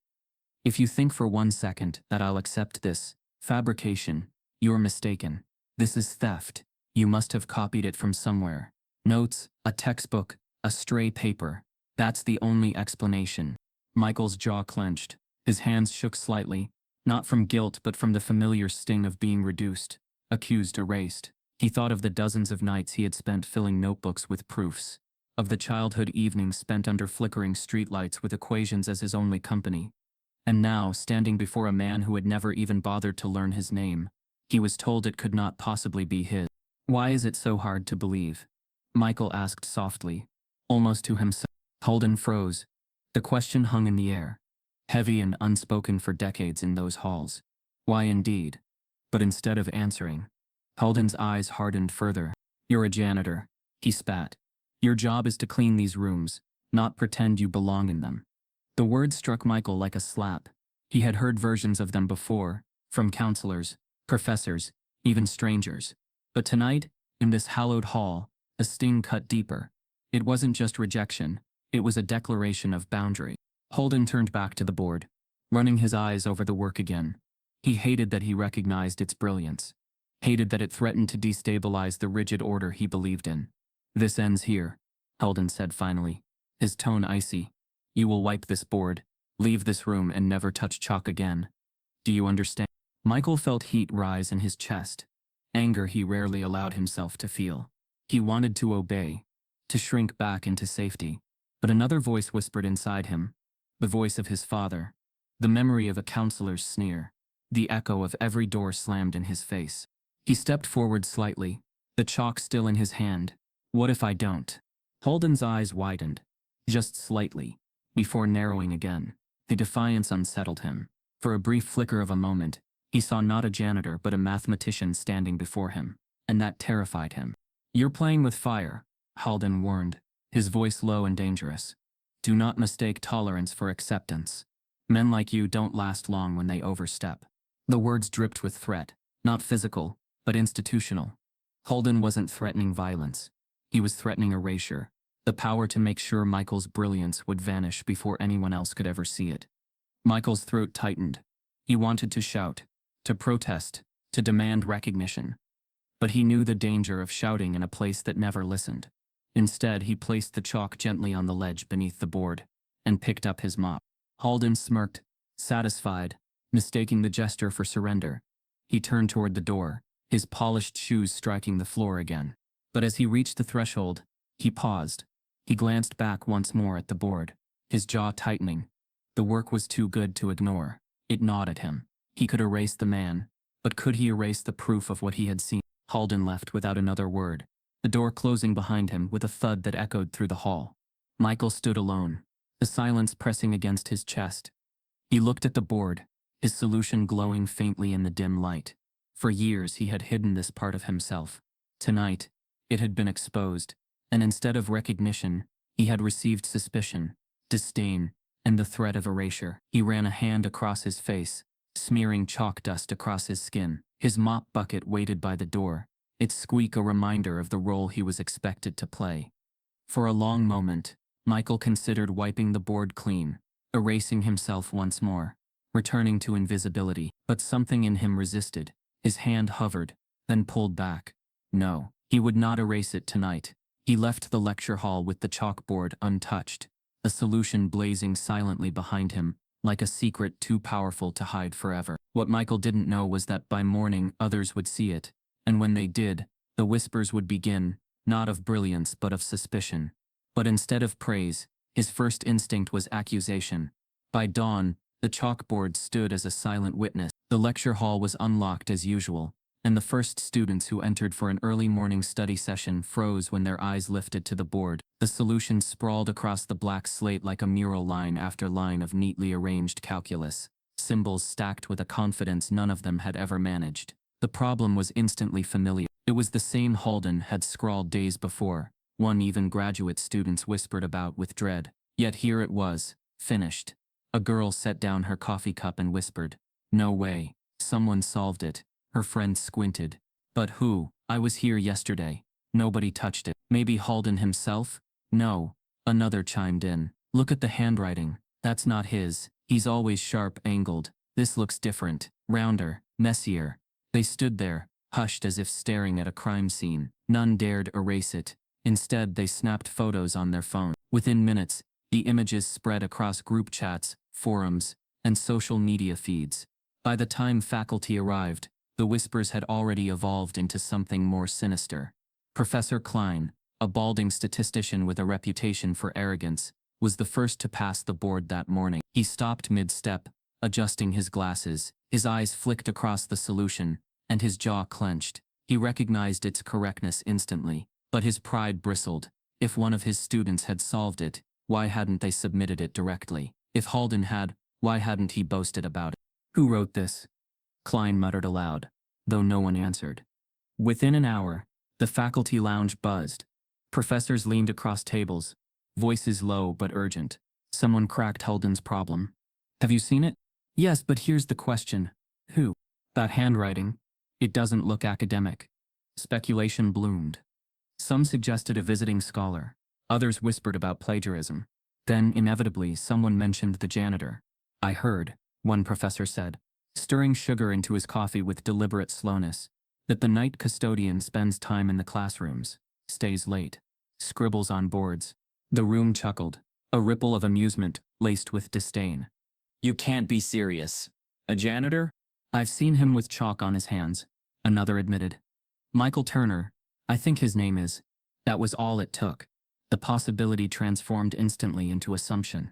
If you think for 1 second that I'll accept this fabrication, you're mistaken. This is theft. You must have copied it from somewhere. Notes, a textbook, a stray paper. That's the only explanation. Michael's jaw clenched. His hands shook slightly, not from guilt but from the familiar sting of being reduced, accused, erased. He thought of the dozens of nights he had spent filling notebooks with proofs, of the childhood evenings spent under flickering streetlights with equations as his only company. And now, standing before a man who had never even bothered to learn his name, he was told it could not possibly be his. Why is it so hard to believe? Michael asked softly, almost to himself. Holden froze. The question hung in the air, heavy and unspoken for decades in those halls. Why indeed? But instead of answering, Holden's eyes hardened further. You're a janitor, he spat. Your job is to clean these rooms, not pretend you belong in them. The word struck Michael like a slap. He had heard versions of them before, from counselors, professors, even strangers. But tonight, in this hallowed hall, the sting cut deeper. It wasn't just rejection, it was a declaration of boundary. Holden turned back to the board, running his eyes over the work again. He hated that he recognized its brilliance, hated that it threatened to destabilize the rigid order he believed in. This ends here, Holden said finally, his tone icy. You will wipe this board, leave this room and never touch chalk again. Do you understand? Michael felt heat rise in his chest, anger he rarely allowed himself to feel. He wanted to obey, to shrink back into safety. But another voice whispered inside him, the voice of his father, the memory of a counselor's sneer, the echo of every door slammed in his face. He stepped forward slightly, the chalk still in his hand. What if I don't? Holden's eyes widened, just slightly, before narrowing again. The defiance unsettled him. For a brief flicker of a moment, he saw not a janitor but a mathematician standing before him, and that terrified him. You're playing with fire, Holden warned, his voice low and dangerous. Do not mistake tolerance for acceptance. Men like you don't last long when they overstep. The words dripped with threat, not physical, but institutional. Holden wasn't threatening violence. He was threatening erasure, the power to make sure Michael's brilliance would vanish before anyone else could ever see it. Michael's throat tightened. He wanted to shout, to protest, to demand recognition. But he knew the danger of shouting in a place that never listened. Instead, he placed the chalk gently on the ledge beneath the board, and picked up his mop. Holden smirked, satisfied, mistaking the gesture for surrender. He turned toward the door, his polished shoes striking the floor again. But as he reached the threshold, he paused. He glanced back once more at the board, his jaw tightening. The work was too good to ignore. It gnawed at him. He could erase the man, but could he erase the proof of what he had seen? Holden left without another word, the door closing behind him with a thud that echoed through the hall. Michael stood alone, the silence pressing against his chest. He looked at the board, his solution glowing faintly in the dim light. For years he had hidden this part of himself. Tonight, it had been exposed, and instead of recognition, he had received suspicion, disdain, and the threat of erasure. He ran a hand across his face, smearing chalk dust across his skin. His mop bucket waited by the door, its squeak a reminder of the role he was expected to play. For a long moment, Michael considered wiping the board clean, erasing himself once more, returning to invisibility, but something in him resisted. His hand hovered, then pulled back. No, he would not erase it tonight. He left the lecture hall with the chalkboard untouched, a solution blazing silently behind him, like a secret too powerful to hide forever. What Michael didn't know was that by morning others would see it, and when they did, the whispers would begin, not of brilliance but of suspicion. But instead of praise, his first instinct was accusation. By dawn, the chalkboard stood as a silent witness. The lecture hall was unlocked as usual, and the first students who entered for an early morning study session froze when their eyes lifted to the board. The solution sprawled across the black slate like a mural, line after line of neatly arranged calculus, symbols stacked with a confidence none of them had ever managed. The problem was instantly familiar. It was the same Halden had scrawled days before, one even graduate students whispered about with dread. Yet here it was, finished. A girl set down her coffee cup and whispered, "No way, someone solved it." Her friend squinted. "But who? I was here yesterday. Nobody touched it. Maybe Halden himself?" "No." Another chimed in. "Look at the handwriting. That's not his. He's always sharp-angled. This looks different, rounder, messier." They stood there, hushed as if staring at a crime scene. None dared erase it. Instead, they snapped photos on their phone. Within minutes, the images spread across group chats, forums, and social media feeds. By the time faculty arrived, the whispers had already evolved into something more sinister. Professor Klein, a balding statistician with a reputation for arrogance, was the first to pass the board that morning. He stopped mid-step, adjusting his glasses. His eyes flicked across the solution, and his jaw clenched. He recognized its correctness instantly, but his pride bristled. If one of his students had solved it, why hadn't they submitted it directly? If Halden had, why hadn't he boasted about it? "Who wrote this?" Klein muttered aloud, though no one answered. Within an hour, the faculty lounge buzzed. Professors leaned across tables, voices low but urgent. Someone cracked Halden's problem. "Have you seen it?" "Yes, but here's the question. Who?" "That handwriting. It doesn't look academic." Speculation bloomed. Some suggested a visiting scholar. Others whispered about plagiarism. Then, inevitably, someone mentioned the janitor. "I heard," one professor said, stirring sugar into his coffee with deliberate slowness, "that the night custodian spends time in the classrooms, stays late, scribbles on boards." The room chuckled, a ripple of amusement laced with disdain. "You can't be serious. A janitor?" "I've seen him with chalk on his hands," another admitted. "Michael Turner, I think his name is." That was all it took. The possibility transformed instantly into assumption.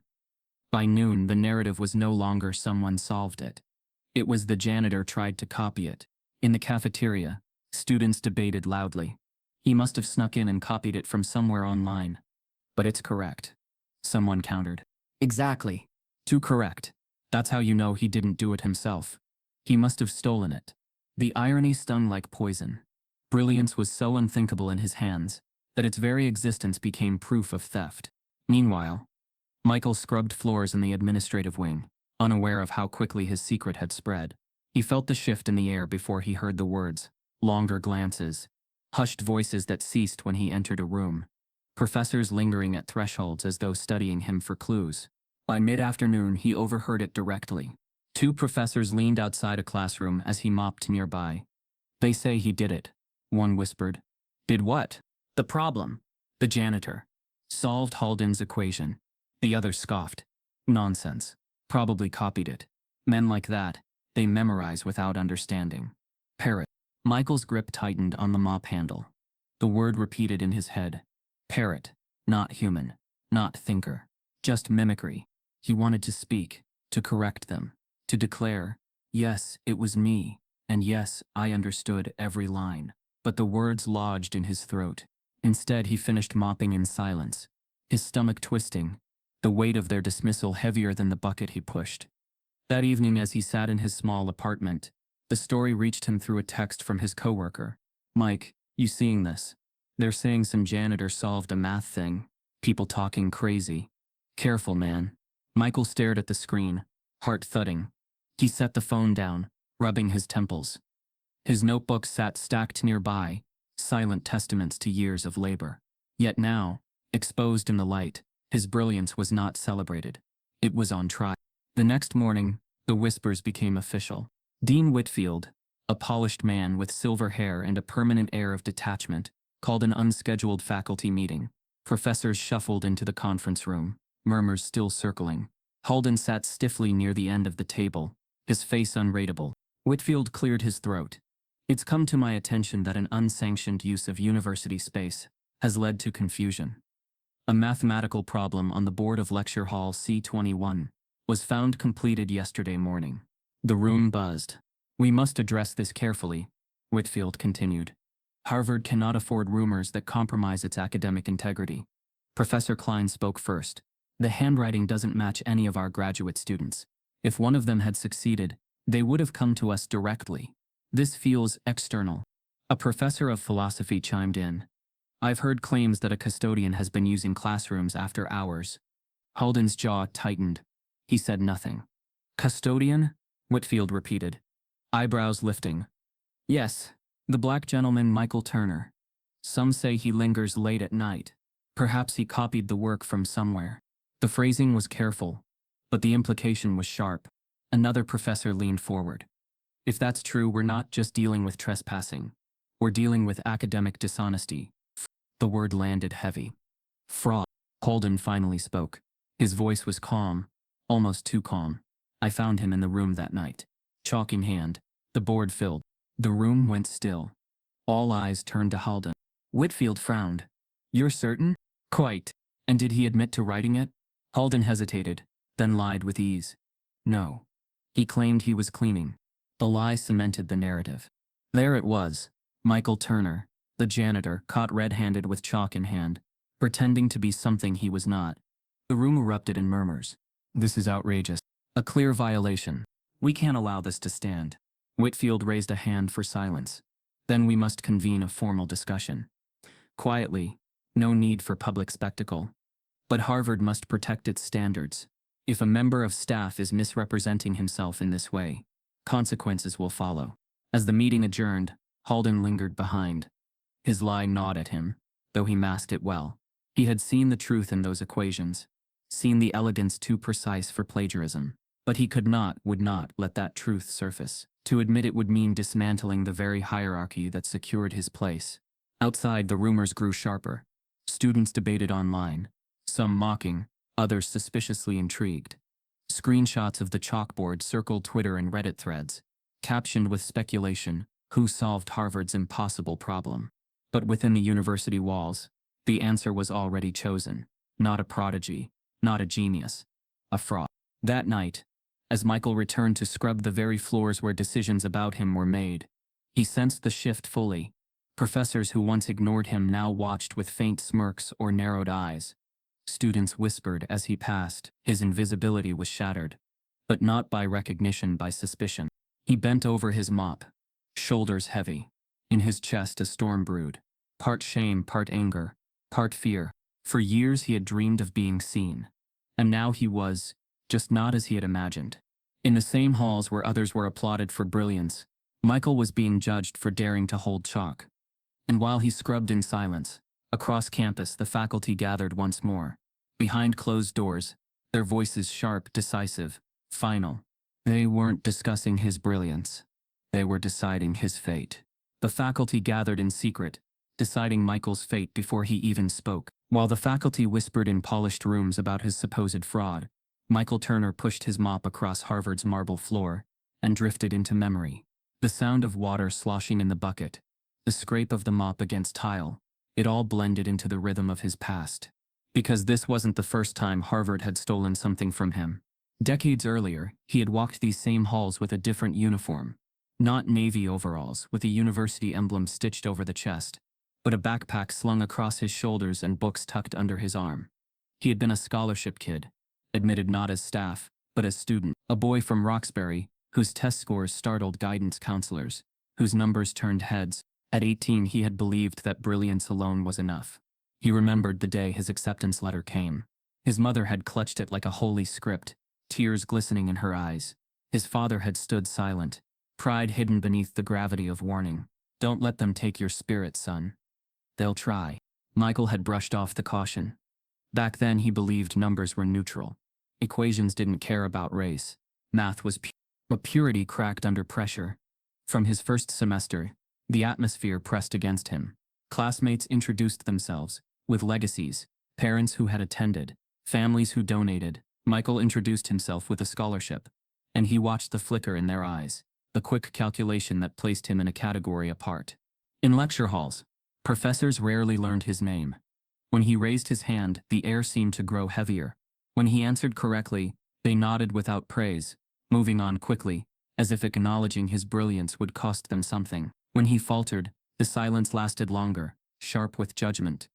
By noon, the narrative was no longer someone solved it. It was the janitor tried to copy it. In the cafeteria, students debated loudly. "He must have snuck in and copied it from somewhere online." "But it's correct," someone countered. "Exactly. Too correct. That's how you know he didn't do it himself. He must have stolen it." The irony stung like poison. Brilliance was so unthinkable in his hands that its very existence became proof of theft. Meanwhile, Michael scrubbed floors in the administrative wing, unaware of how quickly his secret had spread. He felt the shift in the air before he heard the words, longer glances, hushed voices that ceased when he entered a room, professors lingering at thresholds as though studying him for clues. By mid-afternoon, he overheard it directly. Two professors leaned outside a classroom as he mopped nearby. "They say he did it," one whispered. "Did what?" "The problem. The janitor. Solved Halden's equation." The other scoffed. "Nonsense. Probably copied it. Men like that, they memorize without understanding." "Parrot." Michael's grip tightened on the mop handle. The word repeated in his head. Parrot. Not human. Not thinker. Just mimicry. He wanted to speak, to correct them, to declare, "Yes, it was me, and yes, I understood every line." But the words lodged in his throat. Instead, he finished mopping in silence, his stomach twisting, the weight of their dismissal heavier than the bucket he pushed. That evening, as he sat in his small apartment, the story reached him through a text from his coworker. "Mike, you seeing this? They're saying some janitor solved a math thing. People talking crazy. Careful, man." Michael stared at the screen, heart thudding. He set the phone down, rubbing his temples. His notebook sat stacked nearby, silent testaments to years of labor. Yet now, exposed in the light, his brilliance was not celebrated. It was on trial. The next morning, the whispers became official. Dean Whitfield, a polished man with silver hair and a permanent air of detachment, called an unscheduled faculty meeting. Professors shuffled into the conference room, murmurs still circling. Halden sat stiffly near the end of the table, his face unreadable. Whitfield cleared his throat. It's come to my attention that an unsanctioned use of university space has led to confusion. A mathematical problem on the board of Lecture Hall C21 was found completed yesterday morning. The room buzzed. We must address this carefully, Whitfield continued. Harvard cannot afford rumors that compromise its academic integrity. Professor Klein spoke first. The handwriting doesn't match any of our graduate students. If one of them had succeeded, they would have come to us directly. This feels external. A professor of philosophy chimed in. I've heard claims that a custodian has been using classrooms after hours. Halden's jaw tightened. He said nothing. Custodian? Whitfield repeated, eyebrows lifting. Yes, the black gentleman Michael Turner. Some say he lingers late at night. Perhaps he copied the work from somewhere. The phrasing was careful, but the implication was sharp. Another professor leaned forward. If that's true, we're not just dealing with trespassing. We're dealing with academic dishonesty. The word landed heavy. Fraud. Halden finally spoke. His voice was calm, almost too calm. I found him in the room that night. Chalk in hand, the board filled. The room went still. All eyes turned to Halden. Whitfield frowned. You're certain? Quite. And did he admit to writing it? Halden hesitated, then lied with ease. No. He claimed he was cleaning. The lie cemented the narrative. There it was. Michael Turner, the janitor, caught red-handed with chalk in hand, pretending to be something he was not. The room erupted in murmurs. This is outrageous. A clear violation. We can't allow this to stand. Whitfield raised a hand for silence. Then we must convene a formal discussion. Quietly. No need for public spectacle. But Harvard must protect its standards. If a member of staff is misrepresenting himself in this way, consequences will follow. As the meeting adjourned, Halden lingered behind. His lie gnawed at him, though he masked it well. He had seen the truth in those equations, seen the elegance too precise for plagiarism. But he would not let that truth surface. To admit it would mean dismantling the very hierarchy that secured his place. Outside, the rumors grew sharper. Students debated online, some mocking, others suspiciously intrigued. Screenshots of the chalkboard circled Twitter and Reddit threads, captioned with speculation, who solved Harvard's impossible problem? But within the university walls, the answer was already chosen. Not a prodigy, not a genius, a fraud. That night, as Michael returned to scrub the very floors where decisions about him were made, he sensed the shift fully. Professors who once ignored him now watched with faint smirks or narrowed eyes. Students whispered as he passed. His invisibility was shattered, but not by recognition, by suspicion. He bent over his mop, shoulders heavy. In his chest a storm brewed, part shame, part anger, part fear. For years he had dreamed of being seen, and now he was, just not as he had imagined. In the same halls where others were applauded for brilliance, Michael was being judged for daring to hold chalk. And while he scrubbed in silence, across campus the faculty gathered once more. Behind closed doors, their voices sharp, decisive, final. They weren't discussing his brilliance. They were deciding his fate. The faculty gathered in secret, deciding Michael's fate before he even spoke. While the faculty whispered in polished rooms about his supposed fraud, Michael Turner pushed his mop across Harvard's marble floor and drifted into memory. The sound of water sloshing in the bucket, the scrape of the mop against tile, it all blended into the rhythm of his past. Because this wasn't the first time Harvard had stolen something from him. Decades earlier, he had walked these same halls with a different uniform. Not navy overalls with a university emblem stitched over the chest, but a backpack slung across his shoulders and books tucked under his arm. He had been a scholarship kid, admitted not as staff, but as student. A boy from Roxbury, whose test scores startled guidance counselors, whose numbers turned heads. At 18 he had believed that brilliance alone was enough. He remembered the day his acceptance letter came. His mother had clutched it like a holy script, tears glistening in her eyes. His father had stood silent, pride hidden beneath the gravity of warning. Don't let them take your spirit, son. They'll try. Michael had brushed off the caution. Back then he believed numbers were neutral. Equations didn't care about race. Math was pure. But purity cracked under pressure. From his first semester, the atmosphere pressed against him. Classmates introduced themselves, with legacies, parents who had attended, families who donated. Michael introduced himself with a scholarship, and he watched the flicker in their eyes, the quick calculation that placed him in a category apart. In lecture halls, professors rarely learned his name. When he raised his hand, the air seemed to grow heavier. When he answered correctly, they nodded without praise, moving on quickly, as if acknowledging his brilliance would cost them something. When he faltered, the silence lasted longer, sharp with judgment.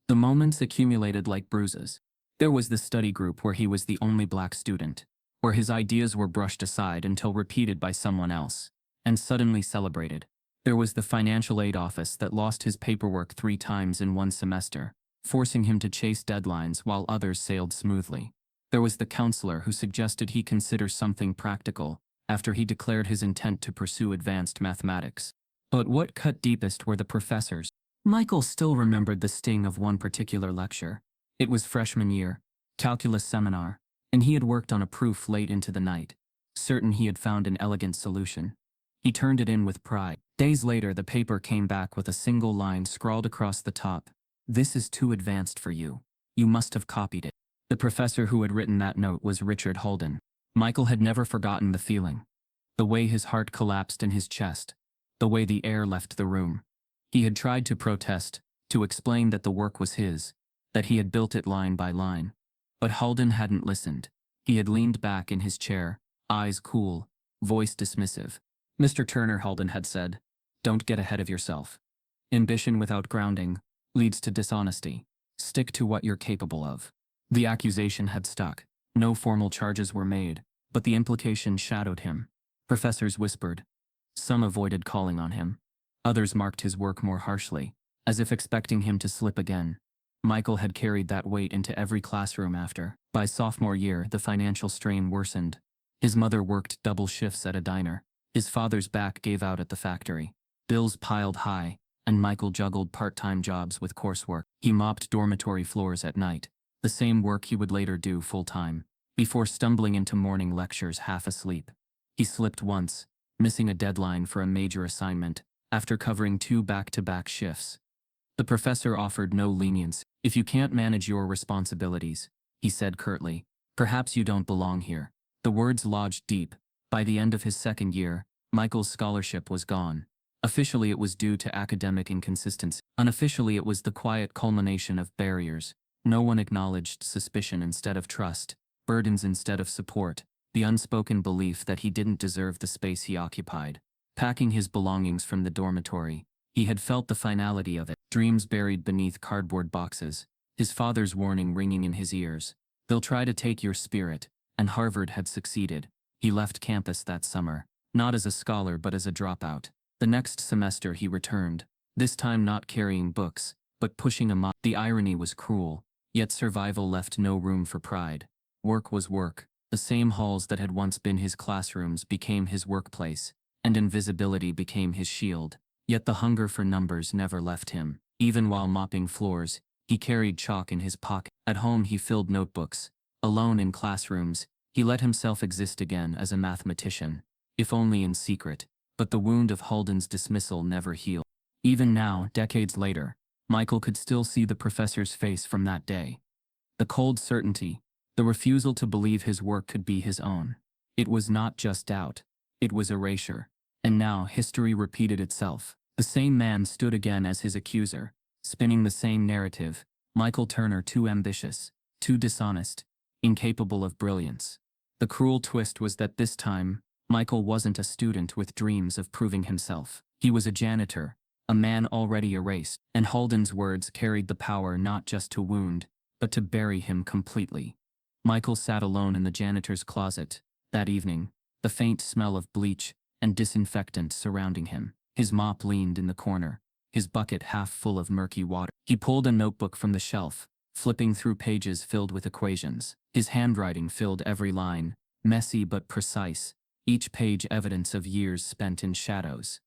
The moments accumulated like bruises. There was the study group where he was the only black student, where his ideas were brushed aside until repeated by someone else, and suddenly celebrated. There was the financial aid office that lost his paperwork 3 times in one semester, forcing him to chase deadlines while others sailed smoothly. There was the counselor who suggested he consider something practical after he declared his intent to pursue advanced mathematics. But what cut deepest were the professors. Michael still remembered the sting of one particular lecture. It was freshman year, calculus seminar, and he had worked on a proof late into the night, certain he had found an elegant solution. He turned it in with pride. Days later, the paper came back with a single line scrawled across the top. "This is too advanced for you. You must have copied it." The professor who had written that note was Richard Holden. Michael had never forgotten the feeling. The way his heart collapsed in his chest. The way the air left the room. He had tried to protest, to explain that the work was his, that he had built it line by line. But Holden hadn't listened. He had leaned back in his chair, eyes cool, voice dismissive. "Mr. Turner," Holden had said, "don't get ahead of yourself. Ambition without grounding leads to dishonesty. Stick to what you're capable of." The accusation had stuck. No formal charges were made, but the implication shadowed him. Professors whispered. Some avoided calling on him. Others marked his work more harshly, as if expecting him to slip again. Michael had carried that weight into every classroom after. By sophomore year, the financial strain worsened. His mother worked double shifts at a diner. His father's back gave out at the factory. Bills piled high, and Michael juggled part-time jobs with coursework. He mopped dormitory floors at night, the same work he would later do full-time, before stumbling into morning lectures half asleep. He slipped once, missing a deadline for a major assignment, after covering 2 back-to-back shifts. The professor offered no lenience. "If you can't manage your responsibilities," he said curtly, "perhaps you don't belong here." The words lodged deep. By the end of his second year, Michael's scholarship was gone. Officially it was due to academic inconsistency. Unofficially it was the quiet culmination of barriers. No one acknowledged suspicion instead of trust, burdens instead of support, the unspoken belief that he didn't deserve the space he occupied. Packing his belongings from the dormitory, he had felt the finality of it. Dreams buried beneath cardboard boxes, his father's warning ringing in his ears. "They'll try to take your spirit," and Harvard had succeeded. He left campus that summer, not as a scholar but as a dropout. The next semester he returned, this time not carrying books, but pushing a mop. The irony was cruel, yet survival left no room for pride. Work was work. The same halls that had once been his classrooms became his workplace, and invisibility became his shield. Yet the hunger for numbers never left him. Even while mopping floors, he carried chalk in his pocket. At home he filled notebooks. Alone in classrooms, he let himself exist again as a mathematician, if only in secret. But the wound of Holden's dismissal never healed. Even now, decades later, Michael could still see the professor's face from that day. The cold certainty, the refusal to believe his work could be his own. It was not just doubt, it was erasure. And now history repeated itself. The same man stood again as his accuser, spinning the same narrative. Michael Turner too ambitious, too dishonest, incapable of brilliance. The cruel twist was that this time, Michael wasn't a student with dreams of proving himself. He was a janitor, a man already erased, and Holden's words carried the power not just to wound, but to bury him completely. Michael sat alone in the janitor's closet, that evening, the faint smell of bleach and disinfectant surrounding him. His mop leaned in the corner, his bucket half full of murky water. He pulled a notebook from the shelf, flipping through pages filled with equations. His handwriting filled every line, messy but precise, each page evidence of years spent in shadows.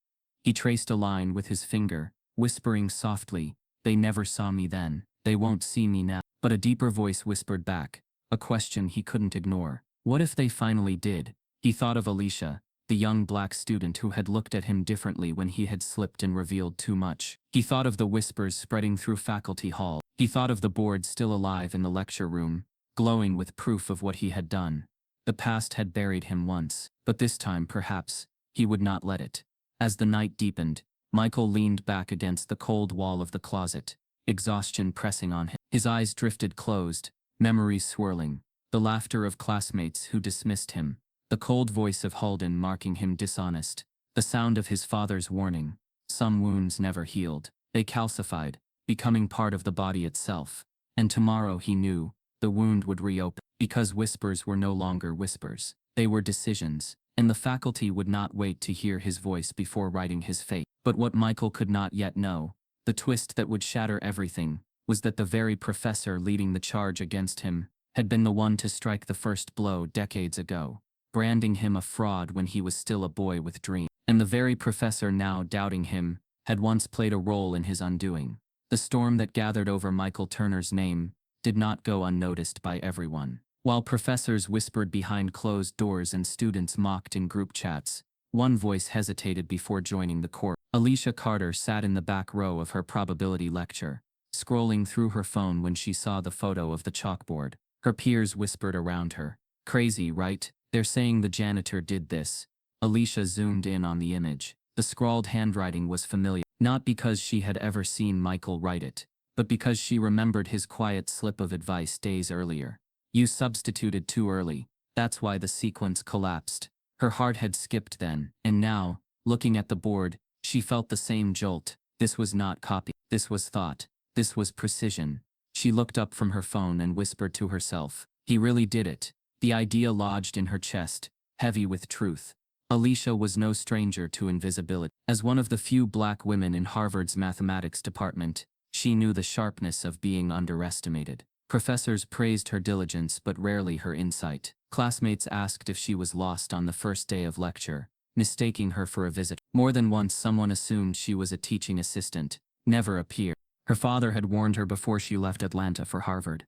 He traced a line with his finger, whispering softly, "They never saw me then. They won't see me now." But a deeper voice whispered back, a question he couldn't ignore. What if they finally did? He thought of Alicia, the young black student who had looked at him differently when he had slipped and revealed too much. He thought of the whispers spreading through faculty hall. He thought of the board still alive in the lecture room, glowing with proof of what he had done. The past had buried him once, but this time, perhaps, he would not let it. As the night deepened, Michael leaned back against the cold wall of the closet, exhaustion pressing on him. His eyes drifted closed, memories swirling, the laughter of classmates who dismissed him, the cold voice of Halden marking him dishonest, the sound of his father's warning. Some wounds never healed. They calcified, becoming part of the body itself. And tomorrow, he knew, the wound would reopen, because whispers were no longer whispers. They were decisions, and the faculty would not wait to hear his voice before writing his fate. But what Michael could not yet know, the twist that would shatter everything, was that the very professor leading the charge against him had been the one to strike the first blow decades ago, branding him a fraud when he was still a boy with dreams. And the very professor now doubting him had once played a role in his undoing. The storm that gathered over Michael Turner's name did not go unnoticed by everyone. While professors whispered behind closed doors and students mocked in group chats, one voice hesitated before joining the court. Alicia Carter sat in the back row of her probability lecture, scrolling through her phone when she saw the photo of the chalkboard. Her peers whispered around her. "Crazy, right? They're saying the janitor did this." Alicia zoomed in on the image. The scrawled handwriting was familiar, not because she had ever seen Michael write it, but because she remembered his quiet slip of advice days earlier. "You substituted too early. That's why the sequence collapsed." Her heart had skipped then, and now, looking at the board, she felt the same jolt. This was not copy. This was thought. This was precision. She looked up from her phone and whispered to herself, "He really did it." The idea lodged in her chest, heavy with truth. Alicia was no stranger to invisibility. As one of the few black women in Harvard's mathematics department, she knew the sharpness of being underestimated. Professors praised her diligence but rarely her insight. Classmates asked if she was lost on the first day of lecture, mistaking her for a visitor. More than once someone assumed she was a teaching assistant, never appeared. Her father had warned her before she left Atlanta for Harvard.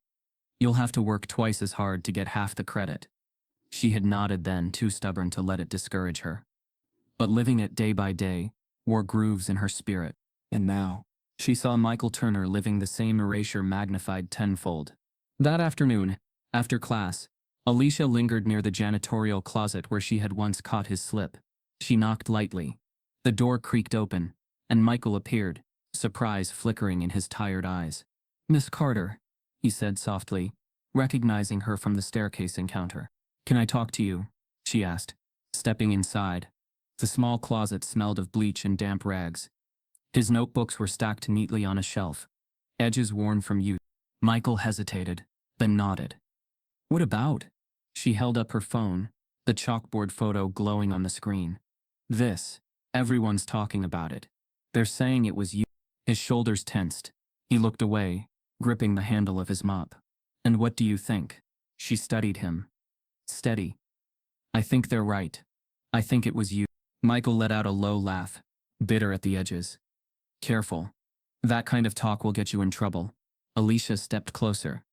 "You'll have to work twice as hard to get half the credit." She had nodded then, too stubborn to let it discourage her. But living it day by day wore grooves in her spirit. And now, she saw Michael Turner living the same erasure magnified tenfold. That afternoon, after class, Alicia lingered near the janitorial closet where she had once caught his slip. She knocked lightly. The door creaked open, and Michael appeared, surprise flickering in his tired eyes. "Miss Carter," he said softly, recognizing her from the staircase encounter. "Can I talk to you?" she asked, stepping inside. The small closet smelled of bleach and damp rags. His notebooks were stacked neatly on a shelf, edges worn from use. Michael hesitated, then nodded. "What about?" She held up her phone, the chalkboard photo glowing on the screen. "This. Everyone's talking about it. They're saying it was you." His shoulders tensed. He looked away, gripping the handle of his mop. "And what do you think?" She studied him. Steady. "I think they're right. I think it was you." Michael let out a low laugh, bitter at the edges. "Careful. That kind of talk will get you in trouble." Alicia stepped closer.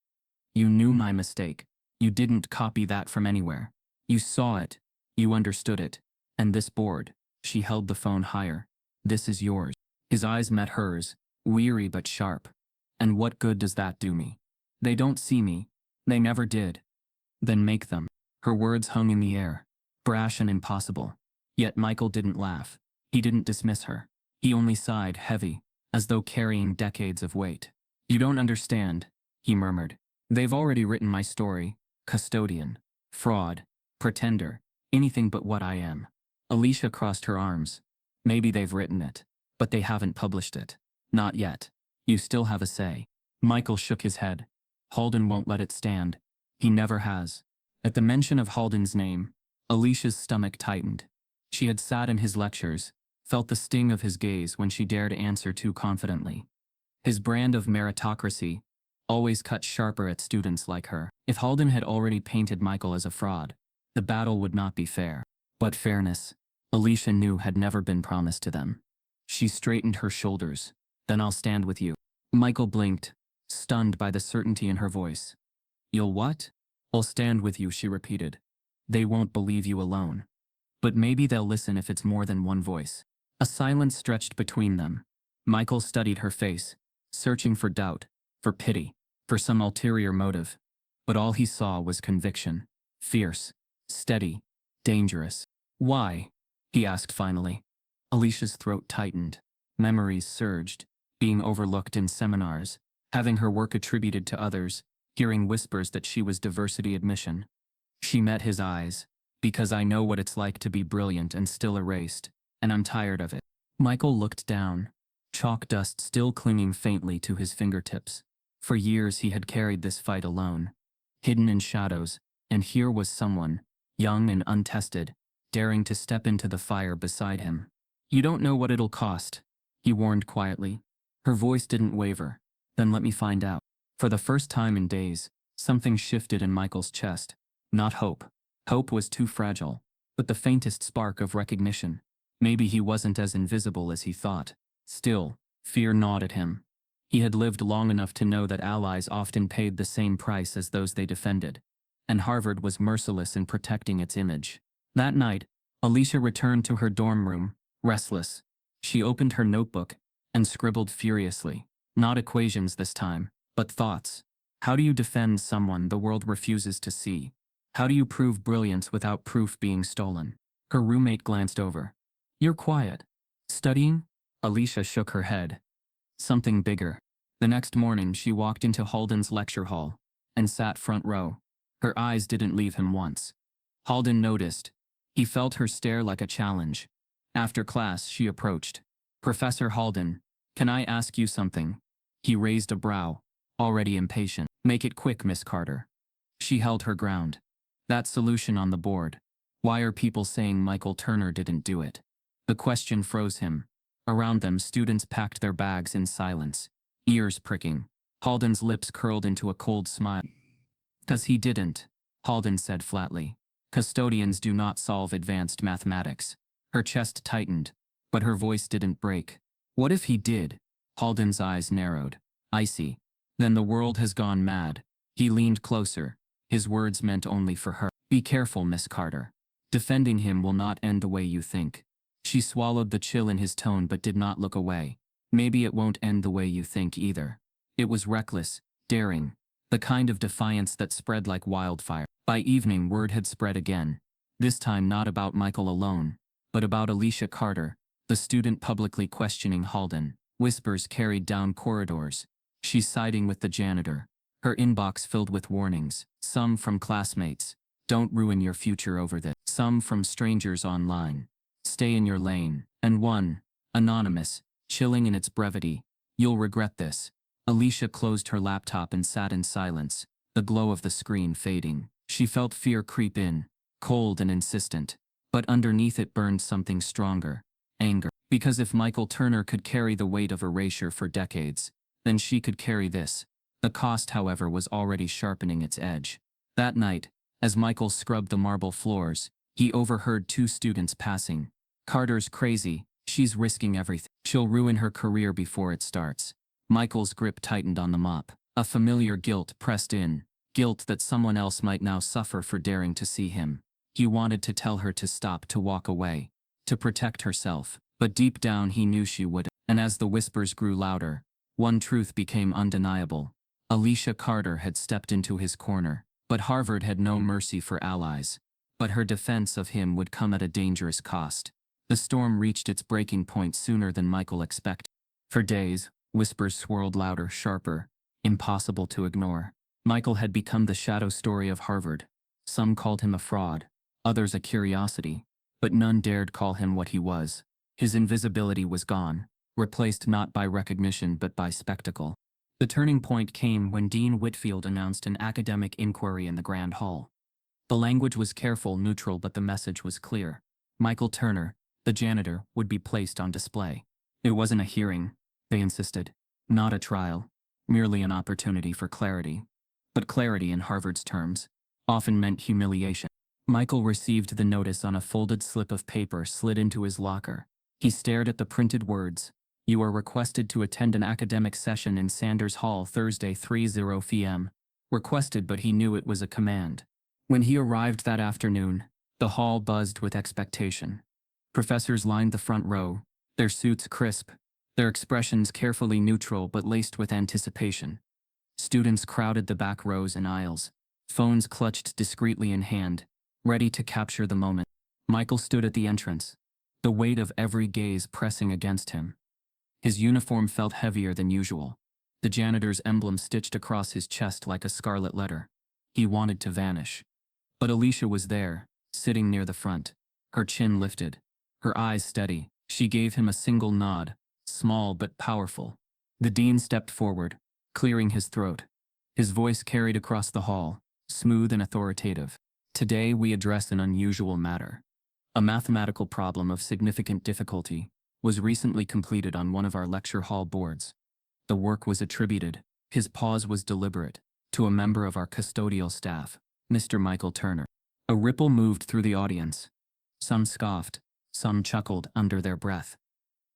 "You knew my mistake. You didn't copy that from anywhere. You saw it. You understood it. And this board," she held the phone higher, "this is yours." His eyes met hers, weary but sharp. "And what good does that do me? They don't see me. They never did." "Then make them." Her words hung in the air, brash and impossible. Yet Michael didn't laugh. He didn't dismiss her. He only sighed heavy, as though carrying decades of weight. "You don't understand," he murmured. "They've already written my story. Custodian. Fraud. Pretender. Anything but what I am." Alicia crossed her arms. "Maybe they've written it, but they haven't published it. Not yet. You still have a say." Michael shook his head. "Halden won't let it stand. He never has." At the mention of Halden's name, Alicia's stomach tightened. She had sat in his lectures, felt the sting of his gaze when she dared answer too confidently. His brand of meritocracy always cut sharper at students like her. If Halden had already painted Michael as a fraud, the battle would not be fair. But fairness, Alicia knew, had never been promised to them. She straightened her shoulders. Then I'll stand with you. Michael blinked, stunned by the certainty in her voice. You'll what? I'll stand with you, she repeated. They won't believe you alone. But maybe they'll listen if it's more than one voice. A silence stretched between them. Michael studied her face, searching for doubt, for pity, for some ulterior motive. But all he saw was conviction. Fierce, steady, dangerous. Why? He asked finally. Alicia's throat tightened. Memories surged, being overlooked in seminars, having her work attributed to others, hearing whispers that she was diversity admission. She met his eyes. Because I know what it's like to be brilliant and still erased, and I'm tired of it. Michael looked down, chalk dust still clinging faintly to his fingertips. For years he had carried this fight alone, hidden in shadows, and here was someone, young and untested, daring to step into the fire beside him. You don't know what it'll cost, he warned quietly. Her voice didn't waver. Then let me find out. For the first time in days, something shifted in Michael's chest. Not hope. Hope was too fragile, but the faintest spark of recognition. Maybe he wasn't as invisible as he thought. Still, fear gnawed at him. He had lived long enough to know that allies often paid the same price as those they defended, and Harvard was merciless in protecting its image. That night, Alicia returned to her dorm room, restless. She opened her notebook and scribbled furiously. Not equations this time, but thoughts. How do you defend someone the world refuses to see? How do you prove brilliance without proof being stolen? Her roommate glanced over. You're quiet. Studying? Alicia shook her head. Something bigger. The next morning she walked into Halden's lecture hall and sat front row. Her eyes didn't leave him once. Halden noticed. He felt her stare like a challenge. After class she approached. Professor Halden, can I ask you something? He raised a brow, already impatient. Make it quick, Miss Carter. She held her ground. That solution on the board. Why are people saying Michael Turner didn't do it? The question froze him. Around them students packed their bags in silence, ears pricking. Halden's lips curled into a cold smile. "'Cause he didn't," Halden said flatly. "Custodians do not solve advanced mathematics." Her chest tightened, but her voice didn't break. "What if he did?" Halden's eyes narrowed. "I see. Then the world has gone mad." He leaned closer. His words meant only for her. "Be careful, Miss Carter. Defending him will not end the way you think." She swallowed the chill in his tone but did not look away. "Maybe it won't end the way you think either." It was reckless, daring, the kind of defiance that spread like wildfire. By evening word had spread again. This time not about Michael alone, but about Alicia Carter, the student publicly questioning Halden. Whispers carried down corridors. She's siding with the janitor. Her inbox filled with warnings, some from classmates. Don't ruin your future over this. Some from strangers online. Stay in your lane. And one, anonymous, chilling in its brevity. You'll regret this. Alicia closed her laptop and sat in silence, the glow of the screen fading. She felt fear creep in, cold and insistent. But underneath it burned something stronger. Anger. Because if Michael Turner could carry the weight of erasure for decades, then she could carry this. The cost, however, was already sharpening its edge. That night, as Michael scrubbed the marble floors, he overheard two students passing. "Carter's crazy. She's risking everything. She'll ruin her career before it starts." Michael's grip tightened on the mop. A familiar guilt pressed in. Guilt that someone else might now suffer for daring to see him. He wanted to tell her to stop, to walk away, to protect herself. But deep down he knew she wouldn't. And as the whispers grew louder, one truth became undeniable. Alicia Carter had stepped into his corner, but Harvard had no mercy for allies. But her defense of him would come at a dangerous cost. The storm reached its breaking point sooner than Michael expected. For days, whispers swirled louder, sharper, impossible to ignore. Michael had become the shadow story of Harvard. Some called him a fraud, others a curiosity, but none dared call him what he was. His invisibility was gone, replaced not by recognition but by spectacle. The turning point came when Dean Whitfield announced an academic inquiry in the Grand Hall. The language was careful, neutral, but the message was clear. Michael Turner, the janitor, would be placed on display. It wasn't a hearing, they insisted. Not a trial. Merely an opportunity for clarity. But clarity, in Harvard's terms, often meant humiliation. Michael received the notice on a folded slip of paper slid into his locker. He stared at the printed words. You are requested to attend an academic session in Sanders Hall Thursday 3:00 p.m. Requested, but he knew it was a command. When he arrived that afternoon, the hall buzzed with expectation. Professors lined the front row, their suits crisp, their expressions carefully neutral but laced with anticipation. Students crowded the back rows and aisles, phones clutched discreetly in hand, ready to capture the moment. Michael stood at the entrance, the weight of every gaze pressing against him. His uniform felt heavier than usual, the janitor's emblem stitched across his chest like a scarlet letter. He wanted to vanish. But Alicia was there, sitting near the front, her chin lifted, her eyes steady. She gave him a single nod, small but powerful. The dean stepped forward, clearing his throat. His voice carried across the hall, smooth and authoritative. Today we address an unusual matter. A mathematical problem of significant difficulty was recently completed on one of our lecture hall boards. The work was attributed, his pause was deliberate, to a member of our custodial staff, Mr. Michael Turner. A ripple moved through the audience. Some scoffed, some chuckled under their breath.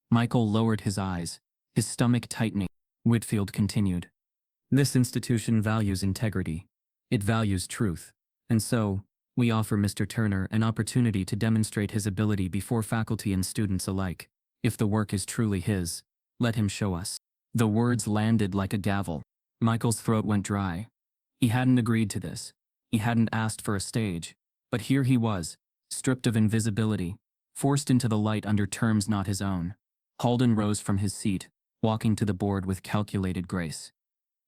Michael lowered his eyes, his stomach tightening. Whitfield continued. This institution values integrity. It values truth. And so, we offer Mr. Turner an opportunity to demonstrate his ability before faculty and students alike. If the work is truly his, let him show us. The words landed like a gavel. Michael's throat went dry. He hadn't agreed to this. He hadn't asked for a stage. But here he was, stripped of invisibility, forced into the light under terms not his own. Halden rose from his seat, walking to the board with calculated grace.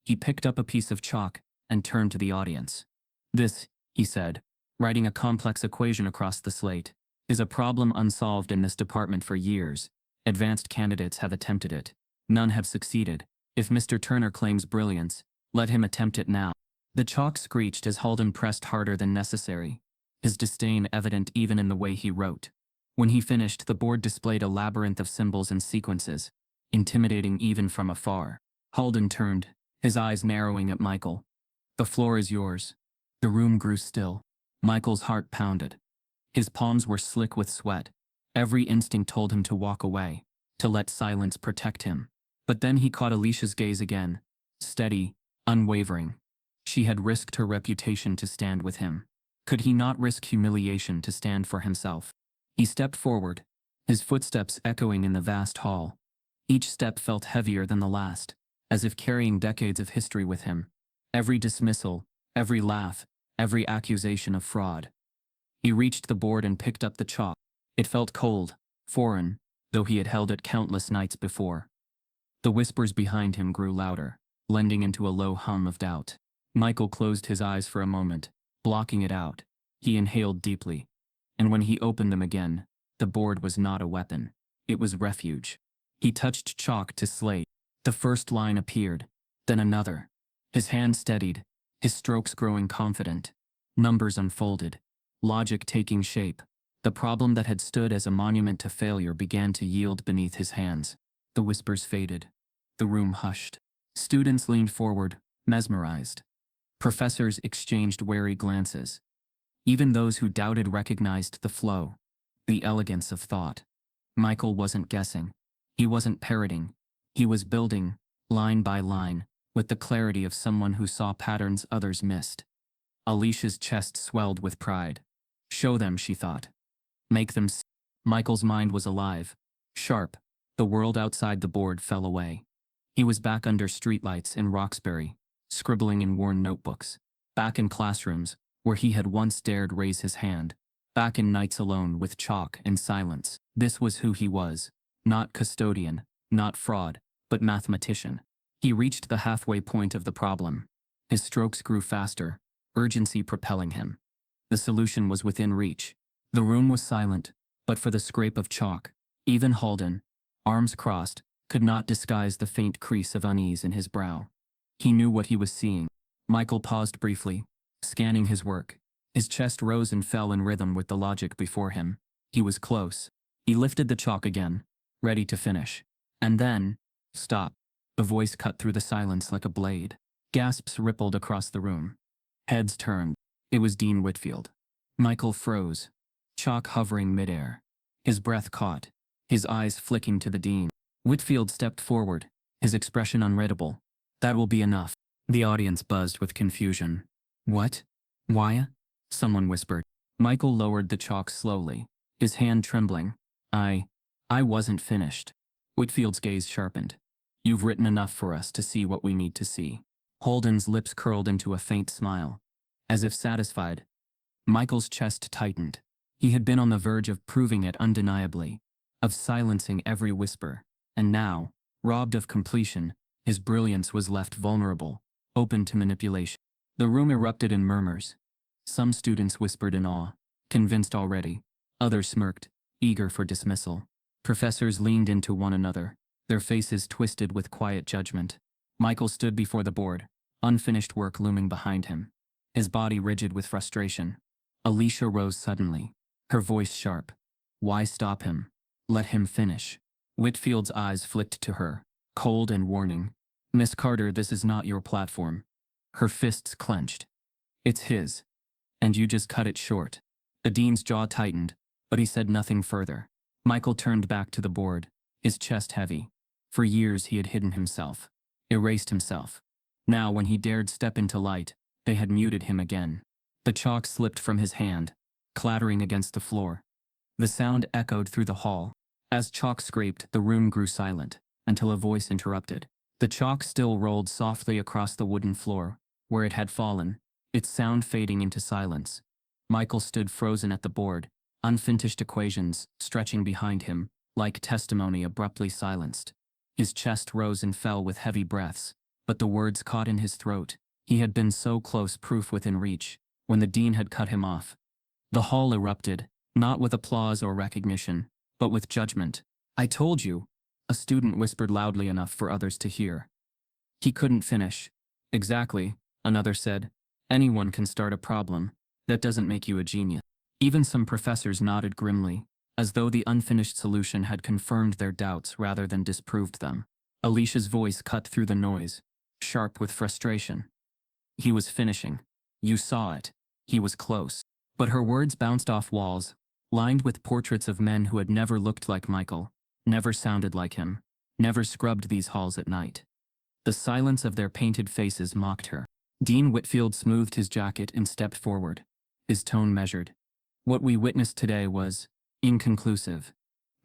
He picked up a piece of chalk and turned to the audience. This, he said, writing a complex equation across the slate, is a problem unsolved in this department for years. Advanced candidates have attempted it. None have succeeded. If Mr. Turner claims brilliance, let him attempt it now. The chalk screeched as Halden pressed harder than necessary, his disdain evident even in the way he wrote. When he finished, the board displayed a labyrinth of symbols and sequences, intimidating even from afar. Halden turned, his eyes narrowing at Michael. The floor is yours. The room grew still. Michael's heart pounded. His palms were slick with sweat. Every instinct told him to walk away, to let silence protect him. But then he caught Alicia's gaze again, steady, unwavering. She had risked her reputation to stand with him. Could he not risk humiliation to stand for himself? He stepped forward, his footsteps echoing in the vast hall. Each step felt heavier than the last, as if carrying decades of history with him. Every dismissal, every laugh, every accusation of fraud. He reached the board and picked up the chalk. It felt cold, foreign, though he had held it countless nights before. The whispers behind him grew louder, blending into a low hum of doubt. Michael closed his eyes for a moment, blocking it out. He inhaled deeply. And when he opened them again, the board was not a weapon. It was refuge. He touched chalk to slate. The first line appeared, then another. His hand steadied, his strokes growing confident. Numbers unfolded, logic taking shape. The problem that had stood as a monument to failure began to yield beneath his hands. The whispers faded. The room hushed. Students leaned forward, mesmerized. Professors exchanged wary glances. Even those who doubted recognized the flow, the elegance of thought. Michael wasn't guessing. He wasn't parroting. He was building, line by line, with the clarity of someone who saw patterns others missed. Alicia's chest swelled with pride. Show them, she thought. Make them see. Michael's mind was alive, sharp. The world outside the board fell away. He was back under streetlights in Roxbury, scribbling in worn notebooks. Back in classrooms, where he had once dared raise his hand. Back in nights alone with chalk and silence. This was who he was. Not custodian, not fraud, but mathematician. He reached the halfway point of the problem. His strokes grew faster, urgency propelling him. The solution was within reach. The room was silent, but for the scrape of chalk, even Halden, arms crossed, could not disguise the faint crease of unease in his brow. He knew what he was seeing. Michael paused briefly, scanning his work. His chest rose and fell in rhythm with the logic before him. He was close. He lifted the chalk again, ready to finish. And then, stop. A voice cut through the silence like a blade. Gasps rippled across the room. Heads turned. It was Dean Whitfield. Michael froze, chalk hovering midair. His breath caught. his eyes flicking to the dean. Whitfield stepped forward, his expression unreadable. That will be enough. The audience buzzed with confusion. What? Why? Someone whispered. Michael lowered the chalk slowly, his hand trembling. I wasn't finished. Whitfield's gaze sharpened. You've written enough for us to see what we need to see. Holden's lips curled into a faint smile. As if satisfied. Michael's chest tightened. He had been on the verge of proving it undeniably, of silencing every whisper, and now, robbed of completion, his brilliance was left vulnerable, open to manipulation. The room erupted in murmurs. Some students whispered in awe, convinced already. Others smirked, eager for dismissal. Professors leaned into one another, their faces twisted with quiet judgment. Michael stood before the board, unfinished work looming behind him, his body rigid with frustration. Alicia rose suddenly, her voice sharp. Why stop him? Let him finish. Whitfield's eyes flicked to her, cold and warning. Miss Carter, this is not your platform. Her fists clenched. It's his. And you just cut it short. The dean's jaw tightened, but he said nothing further. Michael turned back to the board, his chest heavy. For years he had hidden himself, erased himself. Now when he dared step into light, they had muted him again. The chalk slipped from his hand, clattering against the floor. The sound echoed through the hall. As chalk scraped, the room grew silent, until a voice interrupted. The chalk still rolled softly across the wooden floor, where it had fallen, its sound fading into silence. Michael stood frozen at the board, unfinished equations stretching behind him, like testimony abruptly silenced. His chest rose and fell with heavy breaths, but the words caught in his throat. He had been so close, proof within reach, when the dean had cut him off. The hall erupted, not with applause or recognition, but with judgment. I told you, a student whispered loudly enough for others to hear. He couldn't finish. Exactly, another said. Anyone can start a problem. That doesn't make you a genius. Even some professors nodded grimly, as though the unfinished solution had confirmed their doubts rather than disproved them. Alicia's voice cut through the noise, sharp with frustration. He was finishing. You saw it. He was close. But her words bounced off walls, lined with portraits of men who had never looked like Michael, never sounded like him, never scrubbed these halls at night. The silence of their painted faces mocked her. Dean Whitfield smoothed his jacket and stepped forward, his tone measured. What we witnessed today was inconclusive.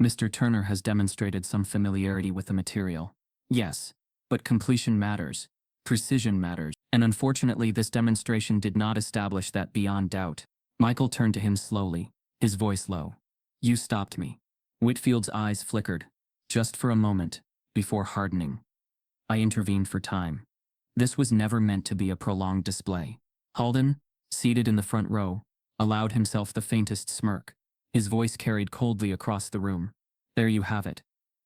Mr. Turner has demonstrated some familiarity with the material. Yes, but completion matters. Precision matters. And unfortunately, this demonstration did not establish that beyond doubt. Michael turned to him slowly, his voice low. You stopped me. Whitfield's eyes flickered, just for a moment, before hardening. I intervened for time. This was never meant to be a prolonged display. Holden, seated in the front row, allowed himself the faintest smirk. His voice carried coldly across the room. There you have it.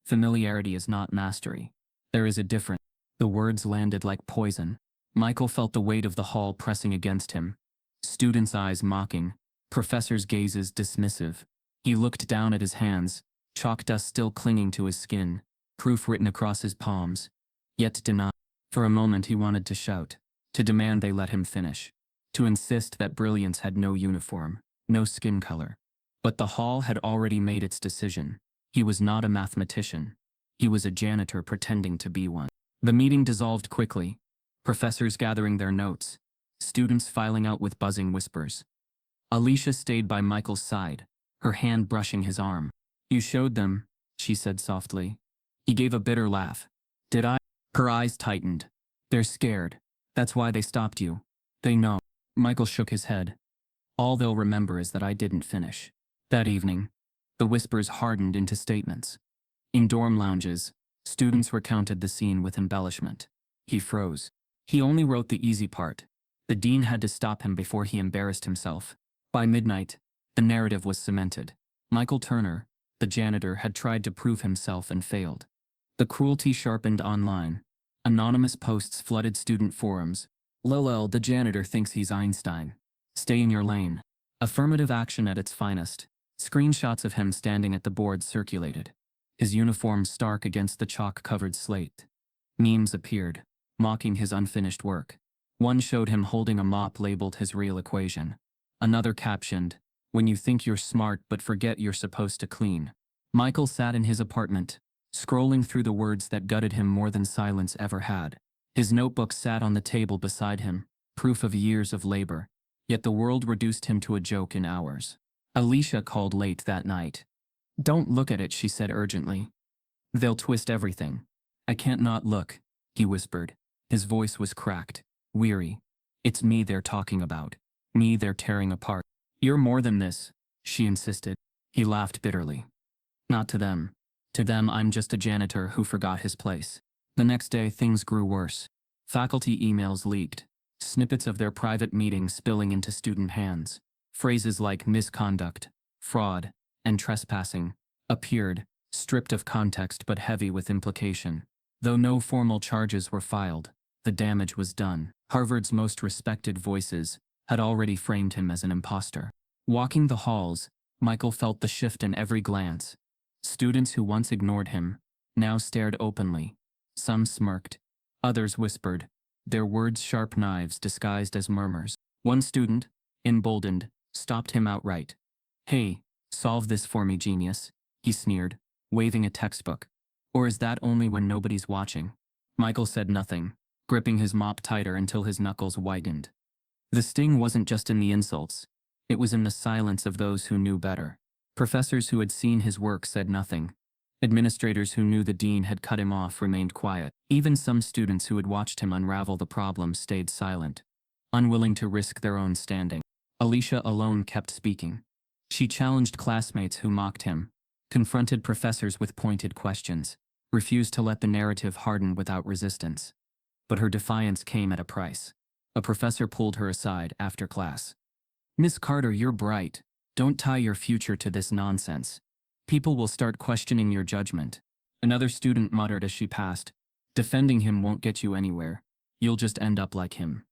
Familiarity is not mastery. There is a difference. The words landed like poison. Michael felt the weight of the hall pressing against him. Students' eyes mocking, professors' gazes dismissive. He looked down at his hands, chalk dust still clinging to his skin, proof written across his palms. Yet denied. For a moment he wanted to shout, to demand they let him finish, to insist that brilliance had no uniform, no skin color. But the hall had already made its decision. He was not a mathematician. He was a janitor pretending to be one. The meeting dissolved quickly, professors gathering their notes, students filing out with buzzing whispers. Alicia stayed by Michael's side, her hand brushing his arm. You showed them, she said softly. He gave a bitter laugh. Did I? Her eyes tightened. They're scared. That's why they stopped you. They know. Michael shook his head. All they'll remember is that I didn't finish. That evening, the whispers hardened into statements. In dorm lounges, students recounted the scene with embellishment. He froze. He only wrote the easy part. The dean had to stop him before he embarrassed himself. By midnight, the narrative was cemented. Michael Turner, the janitor, had tried to prove himself and failed. The cruelty sharpened online. Anonymous posts flooded student forums. Lol, the janitor thinks he's Einstein. Stay in your lane. Affirmative action at its finest. Screenshots of him standing at the board circulated, his uniform stark against the chalk-covered slate. Memes appeared, mocking his unfinished work. One showed him holding a mop labeled his real equation. Another captioned, "When you think you're smart but forget you're supposed to clean." Michael sat in his apartment, scrolling through the words that gutted him more than silence ever had. His notebook sat on the table beside him, proof of years of labor, yet the world reduced him to a joke in hours. Alicia called late that night. "Don't look at it," she said urgently. "They'll twist everything." "I can't not look," he whispered. His voice was cracked, weary. "It's me they're talking about. Me they're tearing apart." "You're more than this," she insisted. He laughed bitterly. "Not to them. To them I'm just a janitor who forgot his place." The next day things grew worse. Faculty emails leaked, snippets of their private meetings spilling into student hands. Phrases like misconduct, fraud, and trespassing appeared, stripped of context but heavy with implication. Though no formal charges were filed, the damage was done. Harvard's most respected voices had already framed him as an imposter. Walking the halls, Michael felt the shift in every glance. Students who once ignored him now stared openly. Some smirked, others whispered, their words sharp knives disguised as murmurs. One student, emboldened, stopped him outright. "Hey, solve this for me, genius," he sneered, waving a textbook. "Or is that only when nobody's watching?" Michael said nothing, gripping his mop tighter until his knuckles whitened. The sting wasn't just in the insults. It was in the silence of those who knew better. Professors who had seen his work said nothing. Administrators who knew the dean had cut him off remained quiet. Even some students who had watched him unravel the problem stayed silent, unwilling to risk their own standing. Alicia alone kept speaking. She challenged classmates who mocked him, confronted professors with pointed questions, refused to let the narrative harden without resistance. But her defiance came at a price. A professor pulled her aside after class. "Miss Carter, you're bright. Don't tie your future to this nonsense. People will start questioning your judgment." Another student muttered as she passed, "Defending him won't get you anywhere. You'll just end up like him."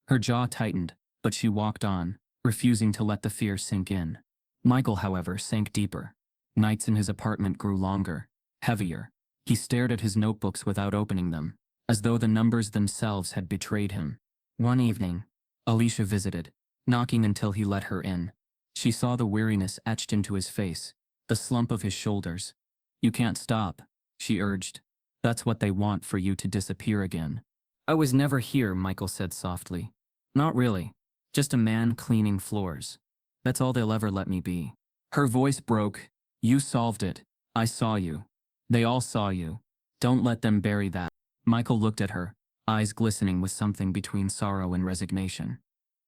Her jaw tightened, but she walked on, refusing to let the fear sink in. Michael, however, sank deeper. Nights in his apartment grew longer, heavier. He stared at his notebooks without opening them, as though the numbers themselves had betrayed him. One evening, Alicia visited, knocking until he let her in. She saw the weariness etched into his face, the slump of his shoulders. "You can't stop," she urged. "That's what they want, for you to disappear again." "I was never here," Michael said softly. "Not really. Just a man cleaning floors. That's all they'll ever let me be." Her voice broke. "You solved it. I saw you. They all saw you. Don't let them bury that." Michael looked at her, eyes glistening with something between sorrow and resignation.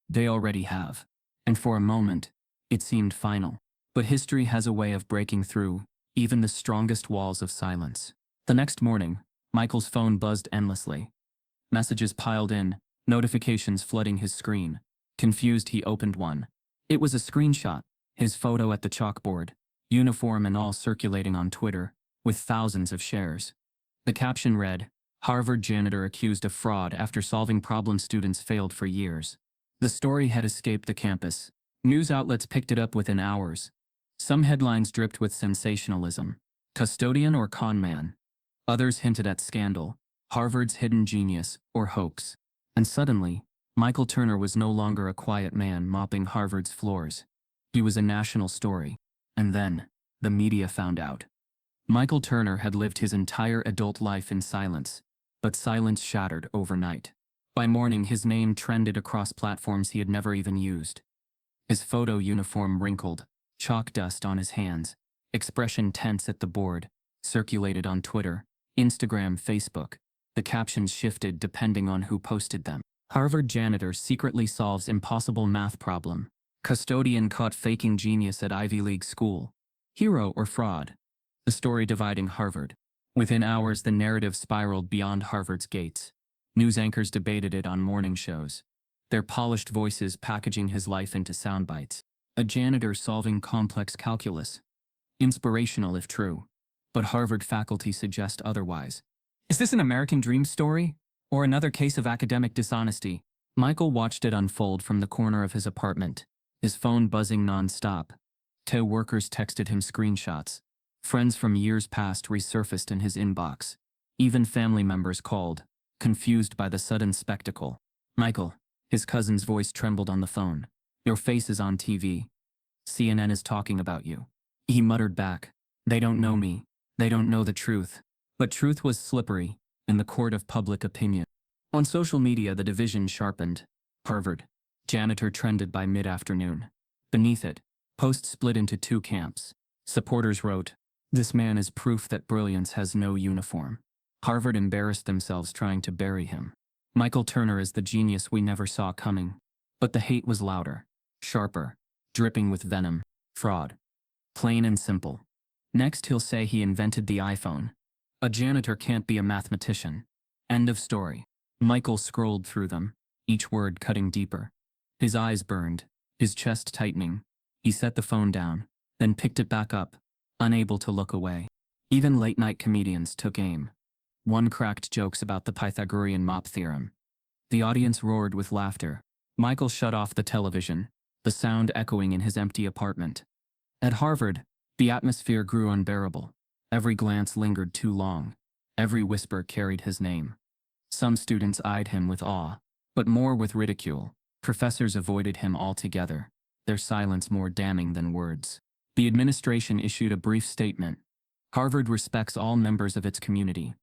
"They already have." And for a moment, it seemed final. But history has a way of breaking through even the strongest walls of silence. The next morning, Michael's phone buzzed endlessly. Messages piled in, notifications flooding his screen. Confused, he opened one. It was a screenshot, his photo at the chalkboard, uniform and all, circulating on Twitter, with thousands of shares. The caption read, "Harvard janitor accused of fraud after solving problem students failed for years." The story had escaped the campus. News outlets picked it up within hours. Some headlines dripped with sensationalism. Custodian or con man. Others hinted at scandal, Harvard's hidden genius, or hoax. And suddenly, Michael Turner was no longer a quiet man mopping Harvard's floors. He was a national story. And then, the media found out. Michael Turner had lived his entire adult life in silence, but silence shattered overnight. By morning, his name trended across platforms he had never even used. His photo uniform wrinkled, chalk dust on his hands, expression tense at the board, circulated on Twitter, Instagram, Facebook. The captions shifted depending on who posted them. Harvard janitor secretly solves impossible math problem. Custodian caught faking genius at Ivy League school. Hero or fraud? The story dividing Harvard. Within hours, the narrative spiraled beyond Harvard's gates. News anchors debated it on morning shows, their polished voices packaging his life into sound bites. A janitor solving complex calculus. Inspirational if true, but Harvard faculty suggest otherwise. Is this an American dream story? Or another case of academic dishonesty? Michael watched it unfold from the corner of his apartment, his phone buzzing non-stop. Workers texted him screenshots. Friends from years past resurfaced in his inbox. Even family members called, confused by the sudden spectacle. "Michael," his cousin's voice trembled on the phone. "Your face is on TV. CNN is talking about you." He muttered back, They don't know me. They don't know the truth. But truth was slippery in the court of public opinion. On social media, the division sharpened. Harvard. Janitor trended by mid-afternoon. Beneath it, posts split into two camps. Supporters wrote, "This man is proof that brilliance has no uniform." Harvard embarrassed themselves trying to bury him. Michael Turner is the genius we never saw coming. But the hate was louder, sharper, dripping with venom. Fraud. Plain and simple. Next he'll say he invented the iPhone. A janitor can't be a mathematician. End of story. Michael scrolled through them, each word cutting deeper. His eyes burned, his chest tightening. He set the phone down, then picked it back up, unable to look away. Even late-night comedians took aim. One cracked jokes about the Pythagorean mop theorem. The audience roared with laughter. Michael shut off the television, the sound echoing in his empty apartment. At Harvard, the atmosphere grew unbearable. Every glance lingered too long. Every whisper carried his name. Some students eyed him with awe, but more with ridicule. Professors avoided him altogether, their silence more damning than words. The administration issued a brief statement. Harvard respects all members of its community.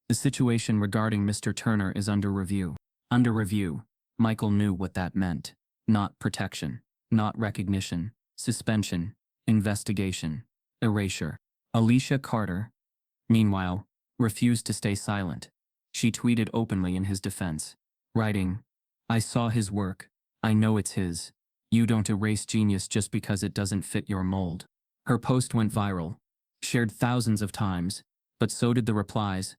The situation regarding Mr. Turner is under review. Under review. Michael knew what that meant. Not protection, not recognition, suspension, investigation, erasure. Alicia Carter, meanwhile, refused to stay silent. She tweeted openly in his defense, writing, "I saw his work. I know it's his. You don't erase genius just because it doesn't fit your mold." Her post went viral, shared thousands of times, but so did the replies.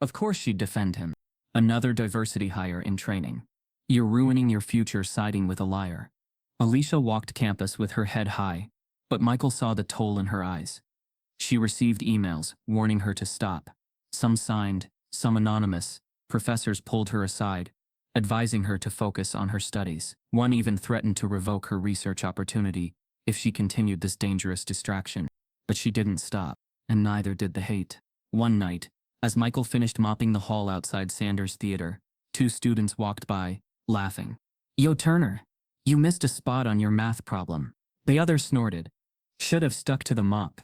Of course she'd defend him. Another diversity hire in training. You're ruining your future siding with a liar. Alicia walked campus with her head high, but Michael saw the toll in her eyes. She received emails warning her to stop. Some signed, some anonymous. Professors pulled her aside, advising her to focus on her studies. One even threatened to revoke her research opportunity if she continued this dangerous distraction. But she didn't stop, and neither did the hate. One night, as Michael finished mopping the hall outside Sanders Theater, two students walked by, laughing. "Yo, Turner, you missed a spot on your math problem." The other snorted. "Should have stuck to the mop."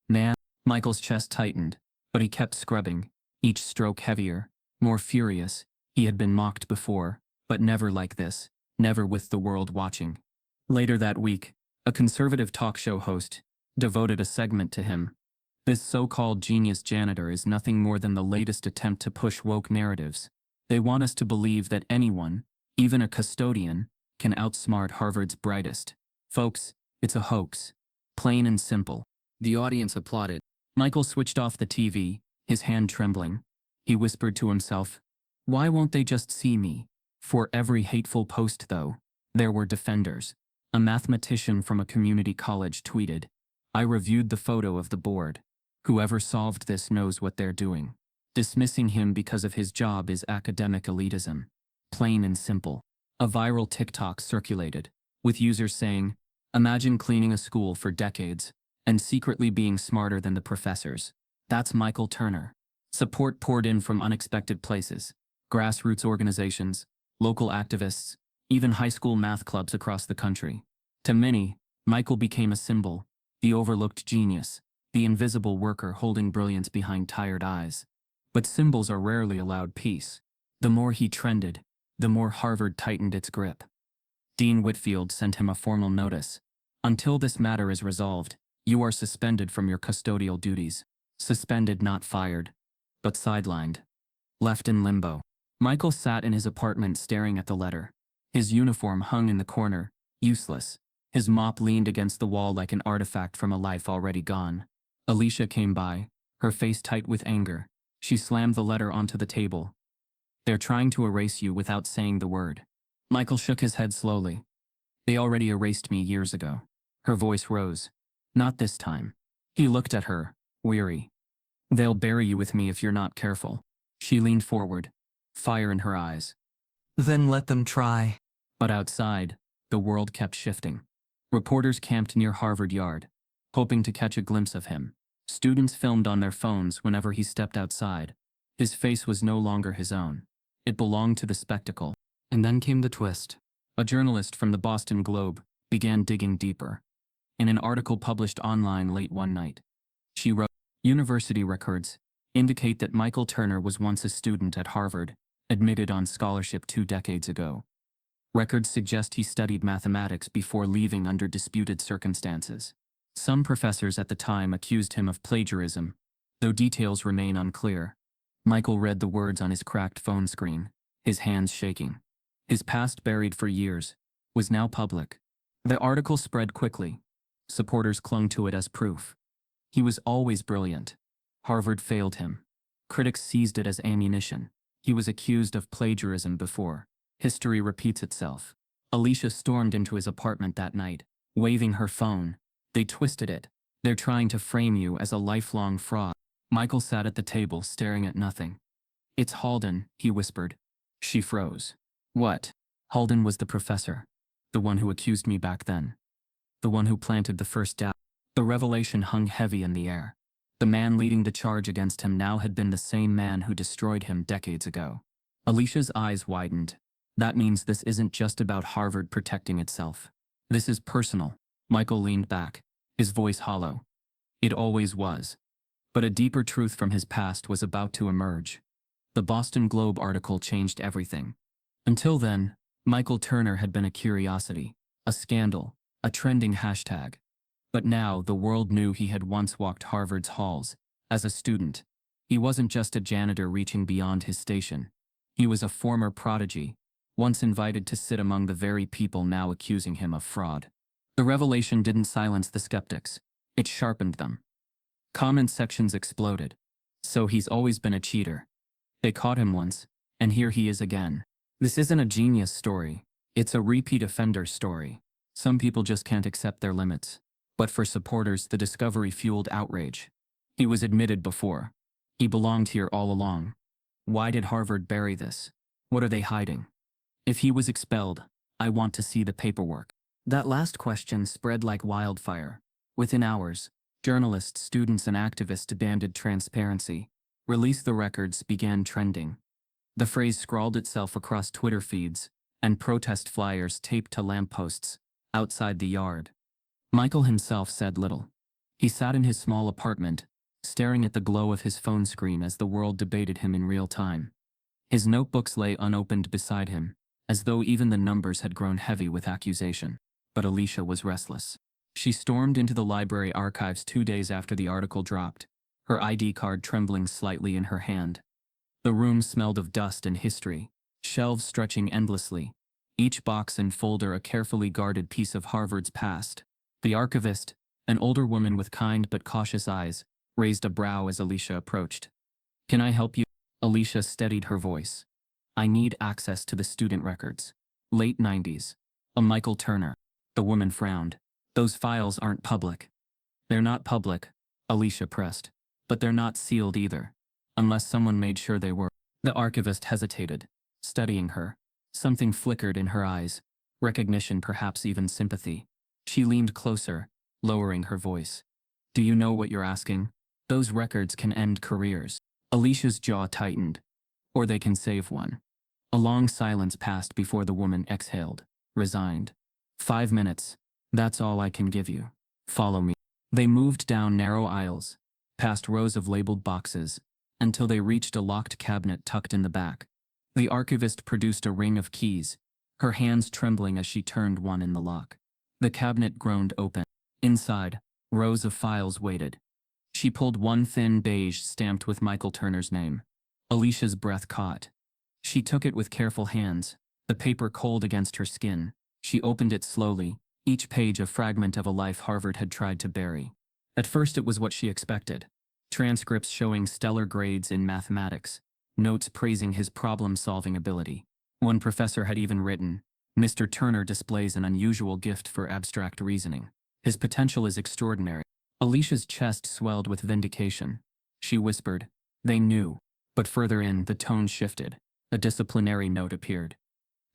Man, Michael's chest tightened, but he kept scrubbing, each stroke heavier, more furious. He had been mocked before, but never like this, never with the world watching. Later that week, a conservative talk show host devoted a segment to him. This so-called genius janitor is nothing more than the latest attempt to push woke narratives. They want us to believe that anyone, even a custodian, can outsmart Harvard's brightest. Folks, it's a hoax. Plain and simple. The audience applauded. Michael switched off the TV, his hand trembling. He whispered to himself, "Why won't they just see me?" For every hateful post, though, there were defenders. A mathematician from a community college tweeted, "I reviewed the photo of the board. Whoever solved this knows what they're doing." Dismissing him because of his job is academic elitism. Plain and simple. A viral TikTok circulated, with users saying, "Imagine cleaning a school for decades and secretly being smarter than the professors. That's Michael Turner." Support poured in from unexpected places. Grassroots organizations, local activists, even high school math clubs across the country. To many, Michael became a symbol, the overlooked genius, the invisible worker holding brilliance behind tired eyes. But symbols are rarely allowed peace. The more he trended, the more Harvard tightened its grip. Dean Whitfield sent him a formal notice. "Until this matter is resolved, you are suspended from your custodial duties." Suspended, not fired, but sidelined. Left in limbo. Michael sat in his apartment staring at the letter. His uniform hung in the corner, useless. His mop leaned against the wall like an artifact from a life already gone. Alicia came by, her face tight with anger. She slammed the letter onto the table. "They're trying to erase you without saying the word." Michael shook his head slowly. "They already erased me years ago." Her voice rose. "Not this time." He looked at her, weary. "They'll bury you with me if you're not careful." She leaned forward, fire in her eyes. "Then let them try." But outside, the world kept shifting. Reporters camped near Harvard Yard, hoping to catch a glimpse of him. Students filmed on their phones whenever he stepped outside. His face was no longer his own. It belonged to the spectacle. And then came the twist. A journalist from the Boston Globe began digging deeper. In an article published online late one night, She wrote, "University records indicate that Michael Turner was once a student at Harvard, admitted on scholarship 2 decades ago. Records suggest he studied mathematics before leaving under disputed circumstances. Some professors at the time accused him of plagiarism, though details remain unclear." Michael read the words on his cracked phone screen, his hands shaking. His past, buried for years, was now public. The article spread quickly. Supporters clung to it as proof. He was always brilliant. Harvard failed him. Critics seized it as ammunition. He was accused of plagiarism before. History repeats itself. Alicia stormed into his apartment that night, waving her phone. "They twisted it. They're trying to frame you as a lifelong fraud." Michael sat at the table, staring at nothing. "It's Halden," he whispered. She froze. "What?" Halden was the professor. The one who accused me back then. The one who planted the first doubt. The revelation hung heavy in the air. The man leading the charge against him now had been the same man who destroyed him decades ago. Alicia's eyes widened. "That means this isn't just about Harvard protecting itself. This is personal." Michael leaned back, his voice hollow. "It always was." But a deeper truth from his past was about to emerge. The Boston Globe article changed everything. Until then, Michael Turner had been a curiosity, a scandal, a trending hashtag. But now the world knew he had once walked Harvard's halls. As a student, he wasn't just a janitor reaching beyond his station. He was a former prodigy, once invited to sit among the very people now accusing him of fraud. The revelation didn't silence the skeptics. It sharpened them. Comment sections exploded. "So he's always been a cheater. They caught him once, and here he is again. This isn't a genius story. It's a repeat offender story. Some people just can't accept their limits." But for supporters, the discovery fueled outrage. He was admitted before. He belonged here all along. Why did Harvard bury this? What are they hiding? If he was expelled, I want to see the paperwork. That last question spread like wildfire. Within hours, journalists, students, and activists demanded transparency. "Release the records" began trending. The phrase scrawled itself across Twitter feeds, and protest flyers taped to lampposts outside the yard. Michael himself said little. He sat in his small apartment, staring at the glow of his phone screen as the world debated him in real time. His notebooks lay unopened beside him, as though even the numbers had grown heavy with accusation. But Alicia was restless. She stormed into the library archives 2 days after the article dropped, her ID card trembling slightly in her hand. The room smelled of dust and history, shelves stretching endlessly, each box and folder a carefully guarded piece of Harvard's past. The archivist, an older woman with kind but cautious eyes, raised a brow as Alicia approached. "Can I help you?" Alicia steadied her voice. "I need access to the student records. Late 90s. A Michael Turner." The woman frowned. "Those files aren't public." "They're not public," Alicia pressed. "But they're not sealed either. Unless someone made sure they were." The archivist hesitated, studying her. Something flickered in her eyes. Recognition, perhaps even sympathy. She leaned closer, lowering her voice. "Do you know what you're asking? Those records can end careers." Alicia's jaw tightened. "Or they can save one." A long silence passed before the woman exhaled, resigned. 5 minutes. That's all I can give you. Follow me." They moved down narrow aisles, past rows of labeled boxes, until they reached a locked cabinet tucked in the back. The archivist produced a ring of keys, her hands trembling as she turned one in the lock. The cabinet groaned open. Inside, rows of files waited. She pulled one thin beige stamped with Michael Turner's name. Alicia's breath caught. She took it with careful hands, the paper cold against her skin. She opened it slowly, each page a fragment of a life Harvard had tried to bury. At first it was what she expected. Transcripts showing stellar grades in mathematics, notes praising his problem-solving ability. One professor had even written, "Mr. Turner displays an unusual gift for abstract reasoning. His potential is extraordinary." Alicia's chest swelled with vindication. She whispered, "They knew." But further in, the tone shifted. A disciplinary note appeared.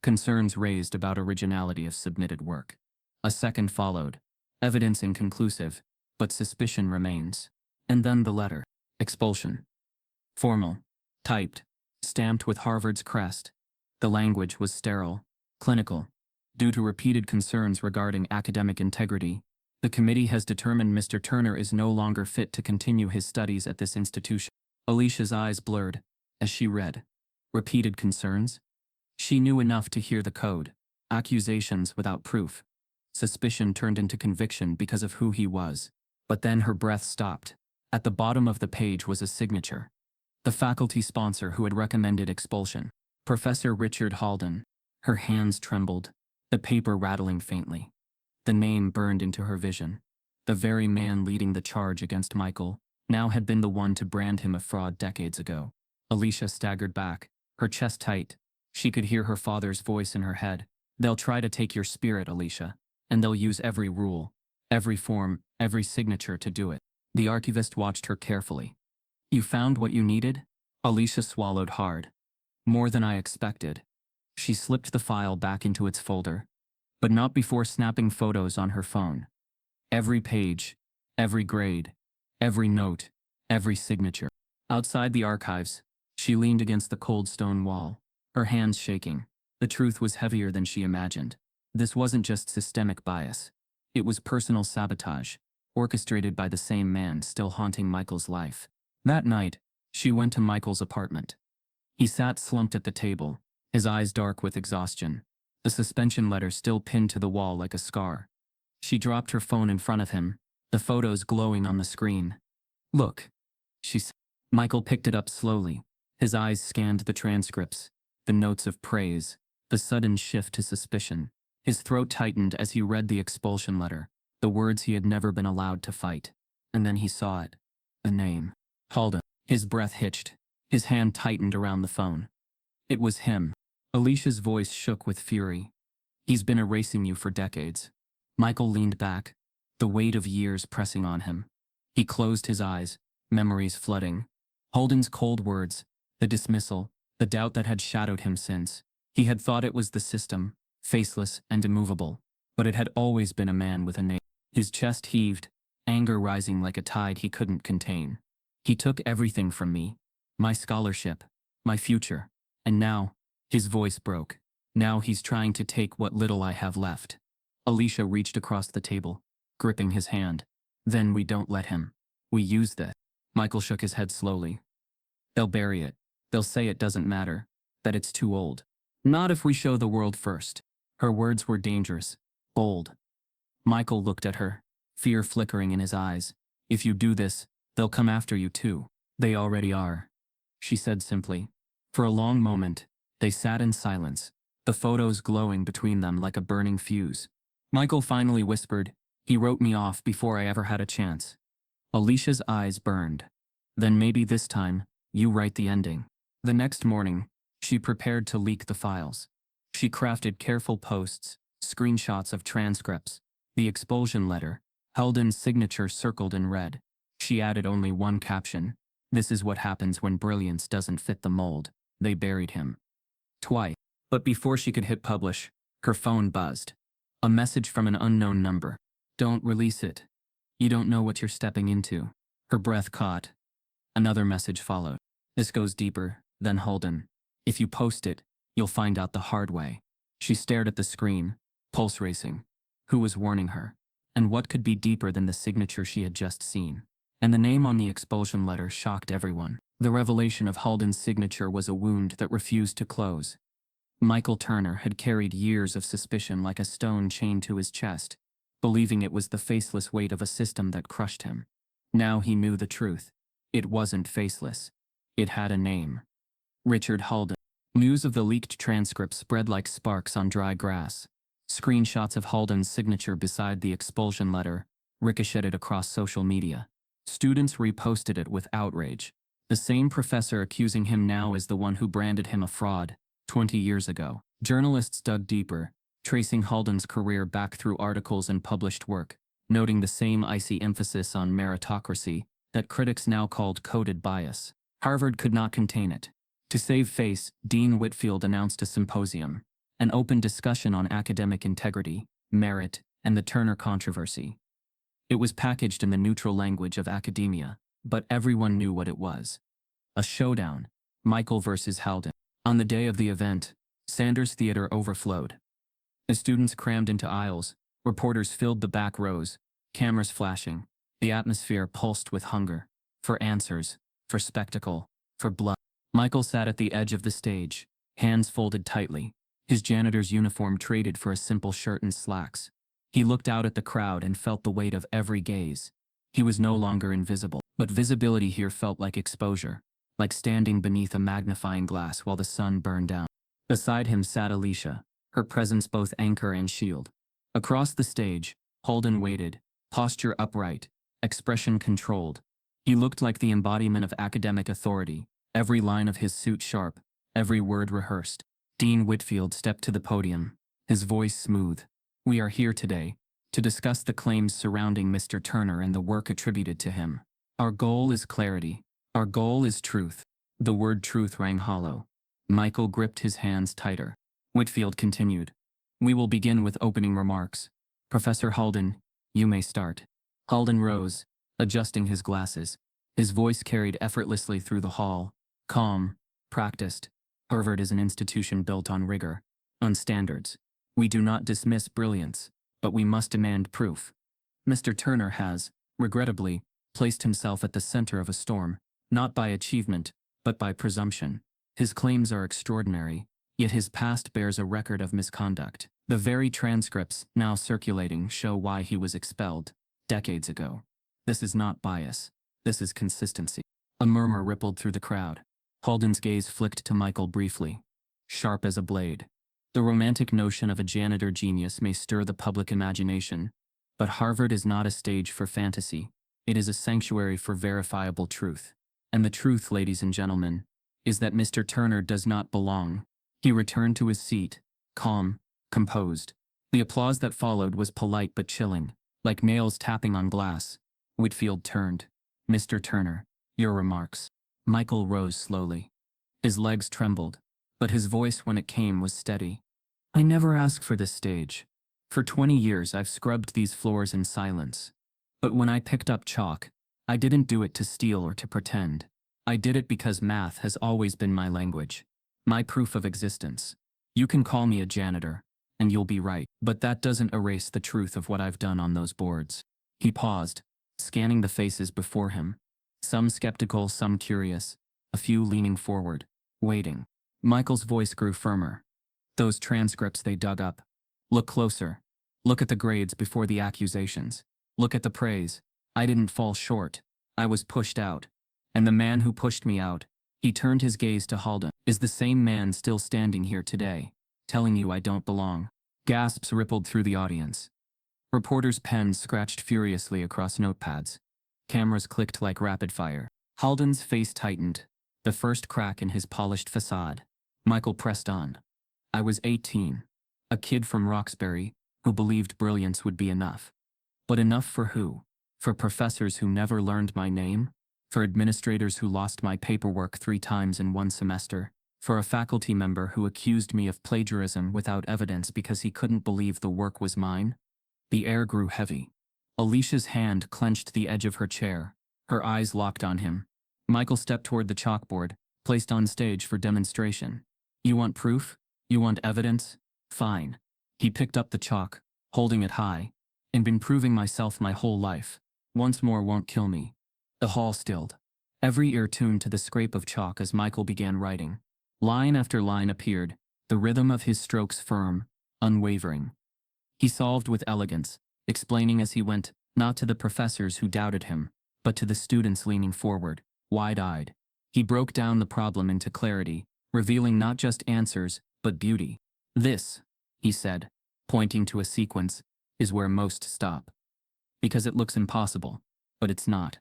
Concerns raised about originality of submitted work. A second followed. Evidence inconclusive, but suspicion remains. And then the letter. Expulsion. Formal. Typed. Stamped with Harvard's crest. The language was sterile, clinical. Due to repeated concerns regarding academic integrity, The committee has determined Mr. Turner is no longer fit to continue his studies at this institution. Alicia's eyes blurred as she read. Repeated concerns? She knew enough to hear the code. Accusations without proof. Suspicion turned into conviction because of who he was. But then her breath stopped. At the bottom of the page was a signature. The faculty sponsor who had recommended expulsion. Professor Richard Halden. Her hands trembled, the paper rattling faintly. The name burned into her vision. The very man leading the charge against Michael now had been the one to brand him a fraud decades ago. Alicia staggered back, her chest tight. She could hear her father's voice in her head. They'll try to take your spirit, Alicia, and they'll use every rule, every form, every signature to do it. The archivist watched her carefully. You found what you needed? Alicia swallowed hard. More than I expected. She slipped the file back into its folder, but not before snapping photos on her phone. Every page, every grade, every note, every signature. Outside the archives, she leaned against the cold stone wall, her hands shaking. The truth was heavier than she imagined. This wasn't just systemic bias. It was personal sabotage, orchestrated by the same man still haunting Michael's life. That night, she went to Michael's apartment. He sat slumped at the table, his eyes dark with exhaustion, the suspension letter still pinned to the wall like a scar. She dropped her phone in front of him, the photos glowing on the screen. Look, she said. Michael picked it up slowly. His eyes scanned the transcripts, the notes of praise, the sudden shift to suspicion. His throat tightened as he read the expulsion letter, the words he had never been allowed to fight. And then he saw it. The name. Halden. His breath hitched. His hand tightened around the phone. It was him. Alicia's voice shook with fury. He's been erasing you for decades. Michael leaned back, the weight of years pressing on him. He closed his eyes, memories flooding. Holden's cold words, the dismissal, the doubt that had shadowed him since. He had thought it was the system, faceless and immovable, but it had always been a man with a name. His chest heaved, anger rising like a tide he couldn't contain. He took everything from me, my scholarship, my future, and now, his voice broke. Now he's trying to take what little I have left. Alicia reached across the table, gripping his hand. Then we don't let him. We use this. Michael shook his head slowly. They'll bury it. They'll say it doesn't matter, that it's too old. Not if we show the world first. Her words were dangerous, bold. Michael looked at her, fear flickering in his eyes. If you do this, they'll come after you too. They already are, she said simply. For a long moment, they sat in silence, the photos glowing between them like a burning fuse. Michael finally whispered, he wrote me off before I ever had a chance. Alicia's eyes burned. Then maybe this time, you write the ending. The next morning, she prepared to leak the files. She crafted careful posts, screenshots of transcripts, the expulsion letter, Halden's signature circled in red. She added only one caption. This is what happens when brilliance doesn't fit the mold. They buried him. Twice. But before she could hit publish, her phone buzzed. A message from an unknown number. Don't release it. You don't know what you're stepping into. Her breath caught. Another message followed. This goes deeper than Halden. If you post it, you'll find out the hard way. She stared at the screen, pulse racing. Who was warning her? And what could be deeper than the signature she had just seen? And the name on the expulsion letter shocked everyone. The revelation of Halden's signature was a wound that refused to close. Michael Turner had carried years of suspicion like a stone chained to his chest, believing it was the faceless weight of a system that crushed him. Now he knew the truth. It wasn't faceless. It had a name. Richard Halden. News of the leaked transcript spread like sparks on dry grass. Screenshots of Halden's signature beside the expulsion letter ricocheted across social media. Students reposted it with outrage. The same professor accusing him now is the one who branded him a fraud 20 years ago. Journalists dug deeper, tracing Halden's career back through articles and published work, noting the same icy emphasis on meritocracy that critics now called coded bias. Harvard could not contain it. To save face, Dean Whitfield announced a symposium, an open discussion on academic integrity, merit, and the Turner controversy. It was packaged in the neutral language of academia, but everyone knew what it was. A showdown, Michael versus Halden. On the day of the event, Sanders Theater overflowed. The students crammed into aisles, reporters filled the back rows, Cameras flashing. The atmosphere pulsed with hunger. For answers. For spectacle. For blood. Michael sat at the edge of the stage, hands folded tightly, his janitor's uniform traded for a simple shirt and slacks. He looked out at the crowd and felt the weight of every gaze. He was no longer invisible, but visibility here felt like exposure, like standing beneath a magnifying glass while the sun burned down. Beside him sat Alicia, her presence both anchor and shield. Across the stage, Holden waited, posture upright, expression controlled. He looked like the embodiment of academic authority, every line of his suit sharp, every word rehearsed. Dean Whitfield stepped to the podium, his voice smooth. We are here today to discuss the claims surrounding Mr. Turner and the work attributed to him. Our goal is clarity. Our goal is truth. The word truth rang hollow. Michael gripped his hands tighter. Whitfield continued. We will begin with opening remarks. Professor Holden, you may start. Holden rose, adjusting his glasses. His voice carried effortlessly through the hall. Calm, practiced. Harvard is an institution built on rigor, on standards. We do not dismiss brilliance, but we must demand proof. Mr. Turner has, regrettably, placed himself at the center of a storm, not by achievement, but by presumption. His claims are extraordinary, yet his past bears a record of misconduct. The very transcripts now circulating show why he was expelled, decades ago. This is not bias. This is consistency. A murmur rippled through the crowd. Holden's gaze flicked to Michael briefly. Sharp as a blade. The romantic notion of a janitor genius may stir the public imagination, but Harvard is not a stage for fantasy. It is a sanctuary for verifiable truth. And the truth, ladies and gentlemen, is that Mr. Turner does not belong. He returned to his seat, calm, composed. The applause that followed was polite but chilling, like nails tapping on glass. Whitfield turned. Mr. Turner, your remarks. Michael rose slowly. His legs trembled, but his voice when it came was steady. I never asked for this stage. For 20 years I've scrubbed these floors in silence. But when I picked up chalk, I didn't do it to steal or to pretend. I did it because math has always been my language, my proof of existence. You can call me a janitor, and you'll be right, but that doesn't erase the truth of what I've done on those boards. He paused, scanning the faces before him. Some skeptical, some curious, a few leaning forward, waiting. Michael's voice grew firmer. Those transcripts they dug up. Look closer. Look at the grades before the accusations. Look at the praise. I didn't fall short. I was pushed out. And the man who pushed me out, he turned his gaze to Holden, is the same man still standing here today, telling you I don't belong. Gasps rippled through the audience. Reporters' pens scratched furiously across notepads. Cameras clicked like rapid fire. Holden's face tightened, the first crack in his polished facade. Michael pressed on. I was 18, a kid from Roxbury, who believed brilliance would be enough. But enough for who? For professors who never learned my name? For administrators who lost my paperwork 3 times in 1 semester? For a faculty member who accused me of plagiarism without evidence because he couldn't believe the work was mine? The air grew heavy. Alicia's hand clenched the edge of her chair, her eyes locked on him. Michael stepped toward the chalkboard, placed on stage for demonstration. You want proof? You want evidence? Fine. He picked up the chalk, holding it high. And been proving myself my whole life. Once more won't kill me. The hall stilled. Every ear tuned to the scrape of chalk as Michael began writing. Line after line appeared, the rhythm of his strokes firm, unwavering. He solved with elegance, explaining as he went, not to the professors who doubted him, but to the students leaning forward, wide-eyed. He broke down the problem into clarity, revealing not just answers, but beauty. This, he said, pointing to a sequence, is where most stop. Because it looks impossible, but it's not.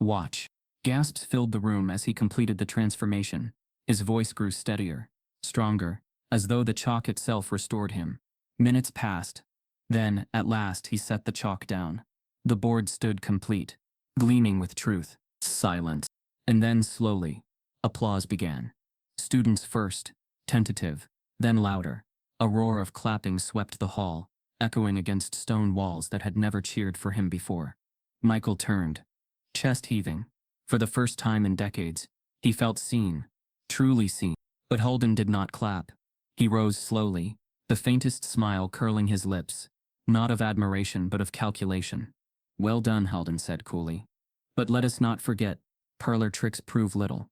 Watch. Gasps filled the room as he completed the transformation. His voice grew steadier, stronger, as though the chalk itself restored him. Minutes passed. Then, at last, he set the chalk down. The board stood complete, gleaming with truth. Silence. And then, slowly, applause began. Students first, tentative, then louder. A roar of clapping swept the hall, echoing against stone walls that had never cheered for him before. Michael turned, chest heaving. For the first time in decades, he felt seen, truly seen. But Holden did not clap. He rose slowly, the faintest smile curling his lips, not of admiration but of calculation. Well done, Halden said coolly. But let us not forget, parlor tricks prove little.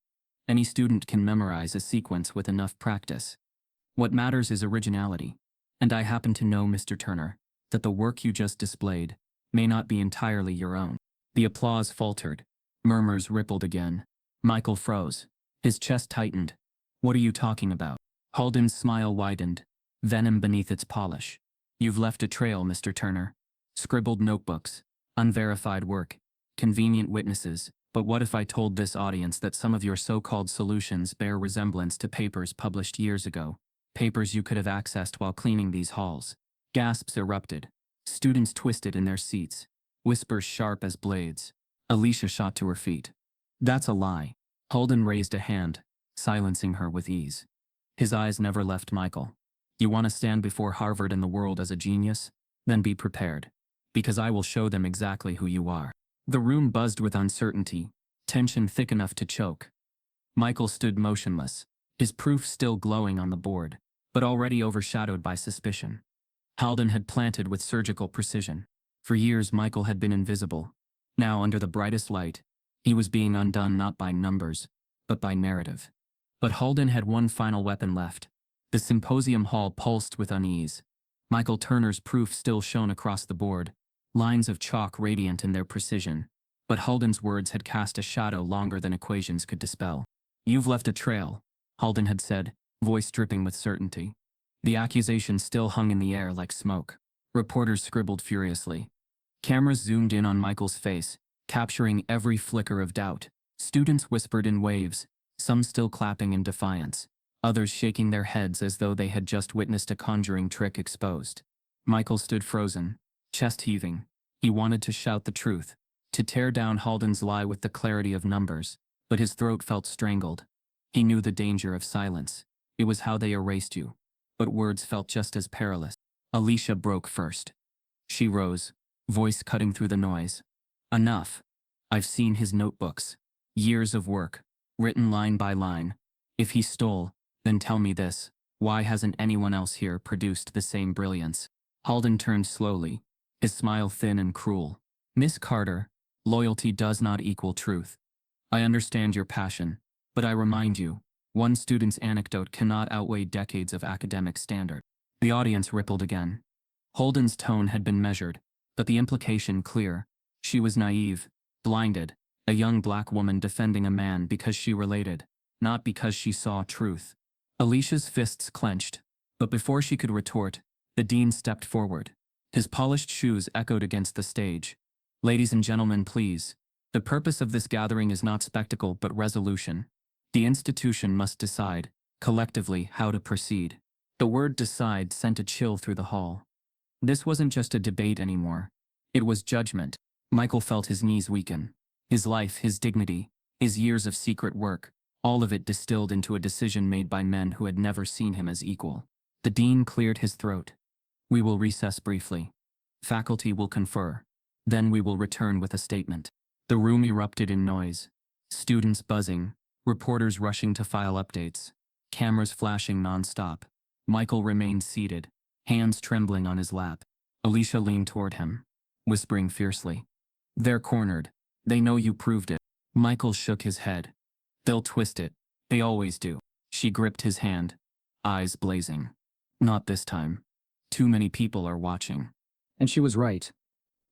Any student can memorize a sequence with enough practice. What matters is originality. And I happen to know, Mr. Turner, that the work you just displayed may not be entirely your own. The applause faltered. Murmurs rippled again. Michael froze. His chest tightened. What are you talking about? Halden's smile widened, venom beneath its polish. You've left a trail, Mr. Turner. Scribbled notebooks, unverified work, convenient witnesses. But what if I told this audience that some of your so-called solutions bear resemblance to papers published years ago? Papers you could have accessed while cleaning these halls. Gasps erupted. Students twisted in their seats. Whispers sharp as blades. Alicia shot to her feet. That's a lie. Halden raised a hand, silencing her with ease. His eyes never left Michael. You want to stand before Harvard and the world as a genius? Then be prepared. Because I will show them exactly who you are. The room buzzed with uncertainty, tension thick enough to choke. Michael stood motionless, his proof still glowing on the board, but already overshadowed by suspicion. Halden had planted with surgical precision. For years Michael had been invisible. Now, under the brightest light, he was being undone not by numbers, but by narrative. But Halden had one final weapon left. The symposium hall pulsed with unease. Michael Turner's proof still shone across the board, lines of chalk radiant in their precision. But Halden's words had cast a shadow longer than equations could dispel. You've left a trail, Halden had said, voice dripping with certainty. The accusation still hung in the air like smoke. Reporters scribbled furiously. Cameras zoomed in on Michael's face, capturing every flicker of doubt. Students whispered in waves, some still clapping in defiance, others shaking their heads as though they had just witnessed a conjuring trick exposed. Michael stood frozen, chest heaving. He wanted to shout the truth, to tear down Halden's lie with the clarity of numbers, but his throat felt strangled. He knew the danger of silence. It was how they erased you. But words felt just as perilous. Alicia broke first. She rose, voice cutting through the noise. Enough. I've seen his notebooks. Years of work, written line by line. If he stole, then tell me this. Why hasn't anyone else here produced the same brilliance? Halden turned slowly, his smile thin and cruel. Miss Carter, loyalty does not equal truth. I understand your passion, but I remind you, one student's anecdote cannot outweigh decades of academic standard. The audience rippled again. Halden's tone had been measured, but the implication clear. She was naive, blinded, a young black woman defending a man because she related, not because she saw truth. Alicia's fists clenched, but before she could retort, the dean stepped forward. His polished shoes echoed against the stage. Ladies and gentlemen, please. The purpose of this gathering is not spectacle but resolution. The institution must decide, collectively, how to proceed. The word decide sent a chill through the hall. This wasn't just a debate anymore. It was judgment. Michael felt his knees weaken. His life, his dignity, his years of secret work, all of it distilled into a decision made by men who had never seen him as equal. The dean cleared his throat. We will recess briefly. Faculty will confer. Then we will return with a statement. The room erupted in noise. Students buzzing, reporters rushing to file updates, cameras flashing non-stop. Michael remained seated, hands trembling on his lap. Alicia leaned toward him, whispering fiercely. They're cornered. They know you proved it. Michael shook his head. They'll twist it. They always do. She gripped his hand, eyes blazing. Not this time. Too many people are watching. And she was right.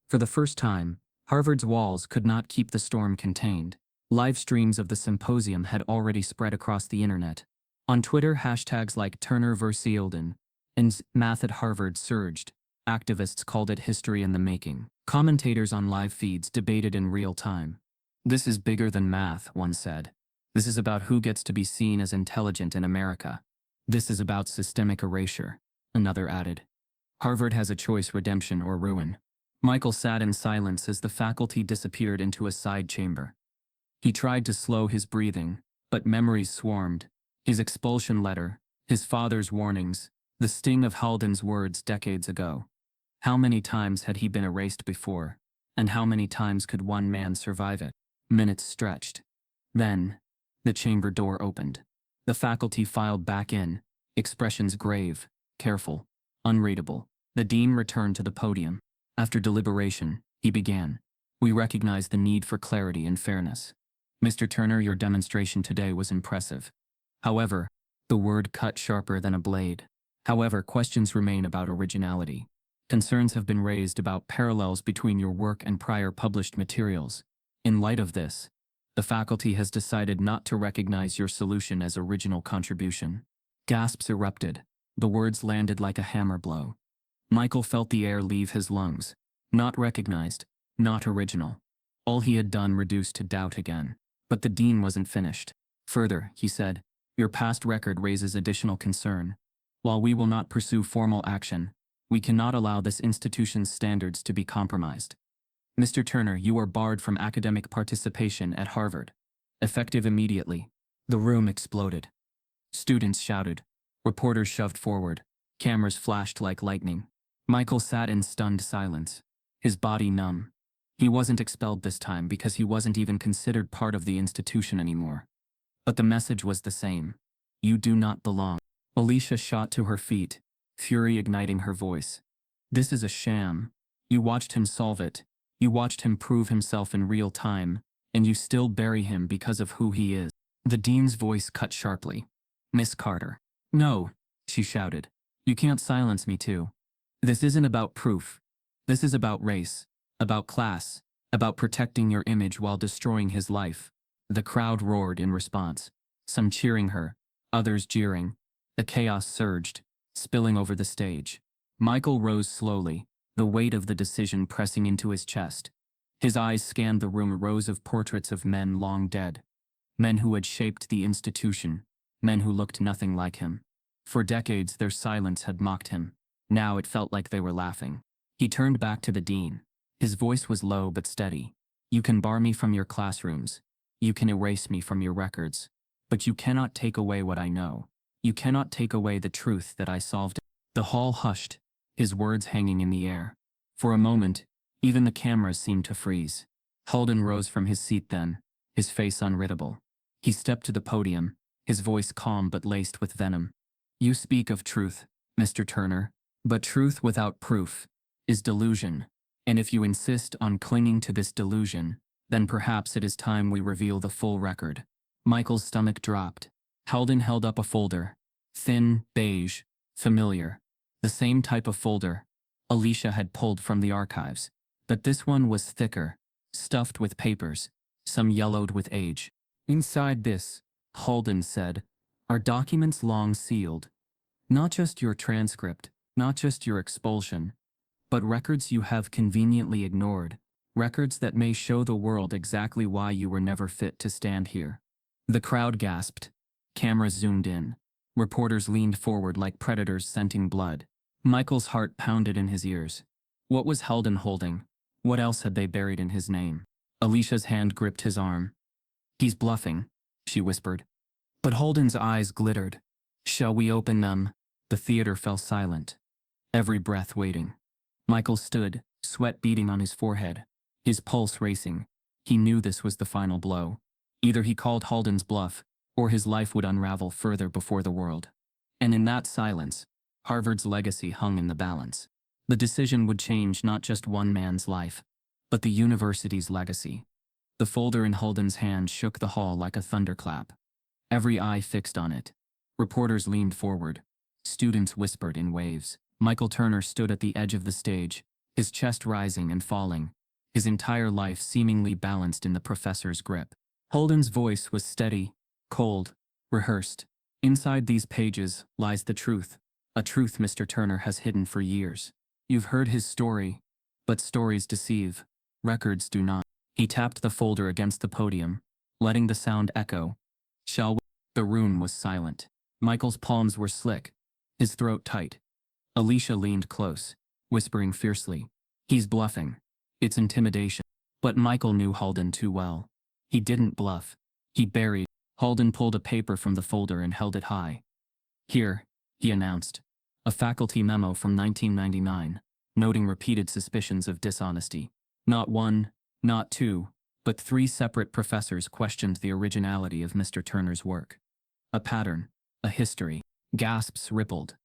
For the first time, Harvard's walls could not keep the storm contained. Live streams of the symposium had already spread across the internet. On Twitter, hashtags like Turner vs. Eldon and Math at Harvard surged. Activists called it history in the making. Commentators on live feeds debated in real time. This is bigger than math, one said. This is about who gets to be seen as intelligent in America. This is about systemic erasure, another added. Harvard has a choice: redemption or ruin. Michael sat in silence as the faculty disappeared into a side chamber. He tried to slow his breathing, but memories swarmed. His expulsion letter, his father's warnings, the sting of Halden's words decades ago. How many times had he been erased before? And how many times could one man survive it? Minutes stretched. Then, the chamber door opened. The faculty filed back in, expressions grave, careful, unreadable. The dean returned to the podium. After deliberation, He began. We recognize the need for clarity and fairness. Mr. Turner, your demonstration today was impressive. However, the word cut sharper than a blade. However, questions remain about originality. Concerns have been raised about parallels between your work and prior published materials. In light of this, the faculty has decided not to recognize your solution as original contribution. Gasps erupted. The words landed like a hammer blow. Michael felt the air leave his lungs. Not recognized, not original. All he had done reduced to doubt again. But the dean wasn't finished. Further, he said, your past record raises additional concern. While we will not pursue formal action, we cannot allow this institution's standards to be compromised. Mr. Turner, you are barred from academic participation at Harvard. Effective immediately. The room exploded. Students shouted. Reporters shoved forward. Cameras flashed like lightning. Michael sat in stunned silence, his body numb. He wasn't expelled this time because he wasn't even considered part of the institution anymore. But the message was the same. You do not belong. Alicia shot to her feet, fury igniting her voice. This is a sham. You watched him solve it. You watched him prove himself in real time, and you still bury him because of who he is. The dean's voice cut sharply. Miss Carter. No, she shouted. You can't silence me too. This isn't about proof. This is about race, about class, about protecting your image while destroying his life. The crowd roared in response, some cheering her, others jeering. The chaos surged, spilling over the stage. Michael rose slowly, the weight of the decision pressing into his chest. His eyes scanned the room, rows of portraits of men long dead. Men who had shaped the institution, men who looked nothing like him. For decades their silence had mocked him. Now it felt like they were laughing. He turned back to the dean. His voice was low but steady. You can bar me from your classrooms. You can erase me from your records. But you cannot take away what I know. You cannot take away the truth that I solved. The hall hushed, his words hanging in the air. For a moment, even the cameras seemed to freeze. Holden rose from his seat then, his face unreadable. He stepped to the podium, his voice calm but laced with venom. You speak of truth, Mr. Turner, but truth without proof is delusion. And if you insist on clinging to this delusion, then perhaps it is time we reveal the full record. Michael's stomach dropped. Holden held up a folder. Thin, beige, familiar. The same type of folder Alicia had pulled from the archives. But this one was thicker, stuffed with papers, some yellowed with age. Inside this, Holden said, are documents long sealed. Not just your transcript, not just your expulsion, but records you have conveniently ignored, records that may show the world exactly why you were never fit to stand here. The crowd gasped. Cameras zoomed in. Reporters leaned forward like predators scenting blood. Michael's heart pounded in his ears. What was Holden holding? What else had they buried in his name? Alicia's hand gripped his arm. He's bluffing, she whispered. But Holden's eyes glittered. Shall we open them? The theater fell silent, every breath waiting. Michael stood, sweat beading on his forehead, his pulse racing. He knew this was the final blow. Either he called Holden's bluff, or his life would unravel further before the world. And in that silence, Harvard's legacy hung in the balance. The decision would change not just one man's life, but the university's legacy. The folder in Holden's hand shook the hall like a thunderclap. Every eye fixed on it. Reporters leaned forward. Students whispered in waves. Michael Turner stood at the edge of the stage, his chest rising and falling, his entire life seemingly balanced in the professor's grip. Holden's voice was steady, cold, rehearsed. Inside these pages lies the truth, a truth Mr. Turner has hidden for years. You've heard his story, but stories deceive, records do not. He tapped the folder against the podium, letting the sound echo. Shall we? The room was silent. Michael's palms were slick, his throat tight. Alicia leaned close, whispering fiercely. He's bluffing. It's intimidation. But Michael knew Holden too well. He didn't bluff. He buried. Holden pulled a paper from the folder and held it high. Here, he announced. A faculty memo from 1999, noting repeated suspicions of dishonesty. Not one, not two, but 3 separate professors questioned the originality of Mr. Turner's work. A pattern, a history. Gasps rippled.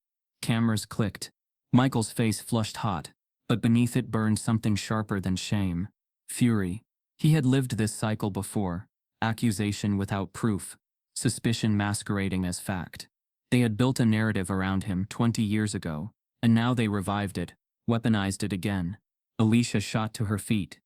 Cameras clicked. Michael's face flushed hot. But beneath it burned something sharper than shame. Fury. He had lived this cycle before. Accusation without proof. Suspicion masquerading as fact. They had built a narrative around him 20 years ago, and now they revived it, weaponized it again. Alicia shot to her feet.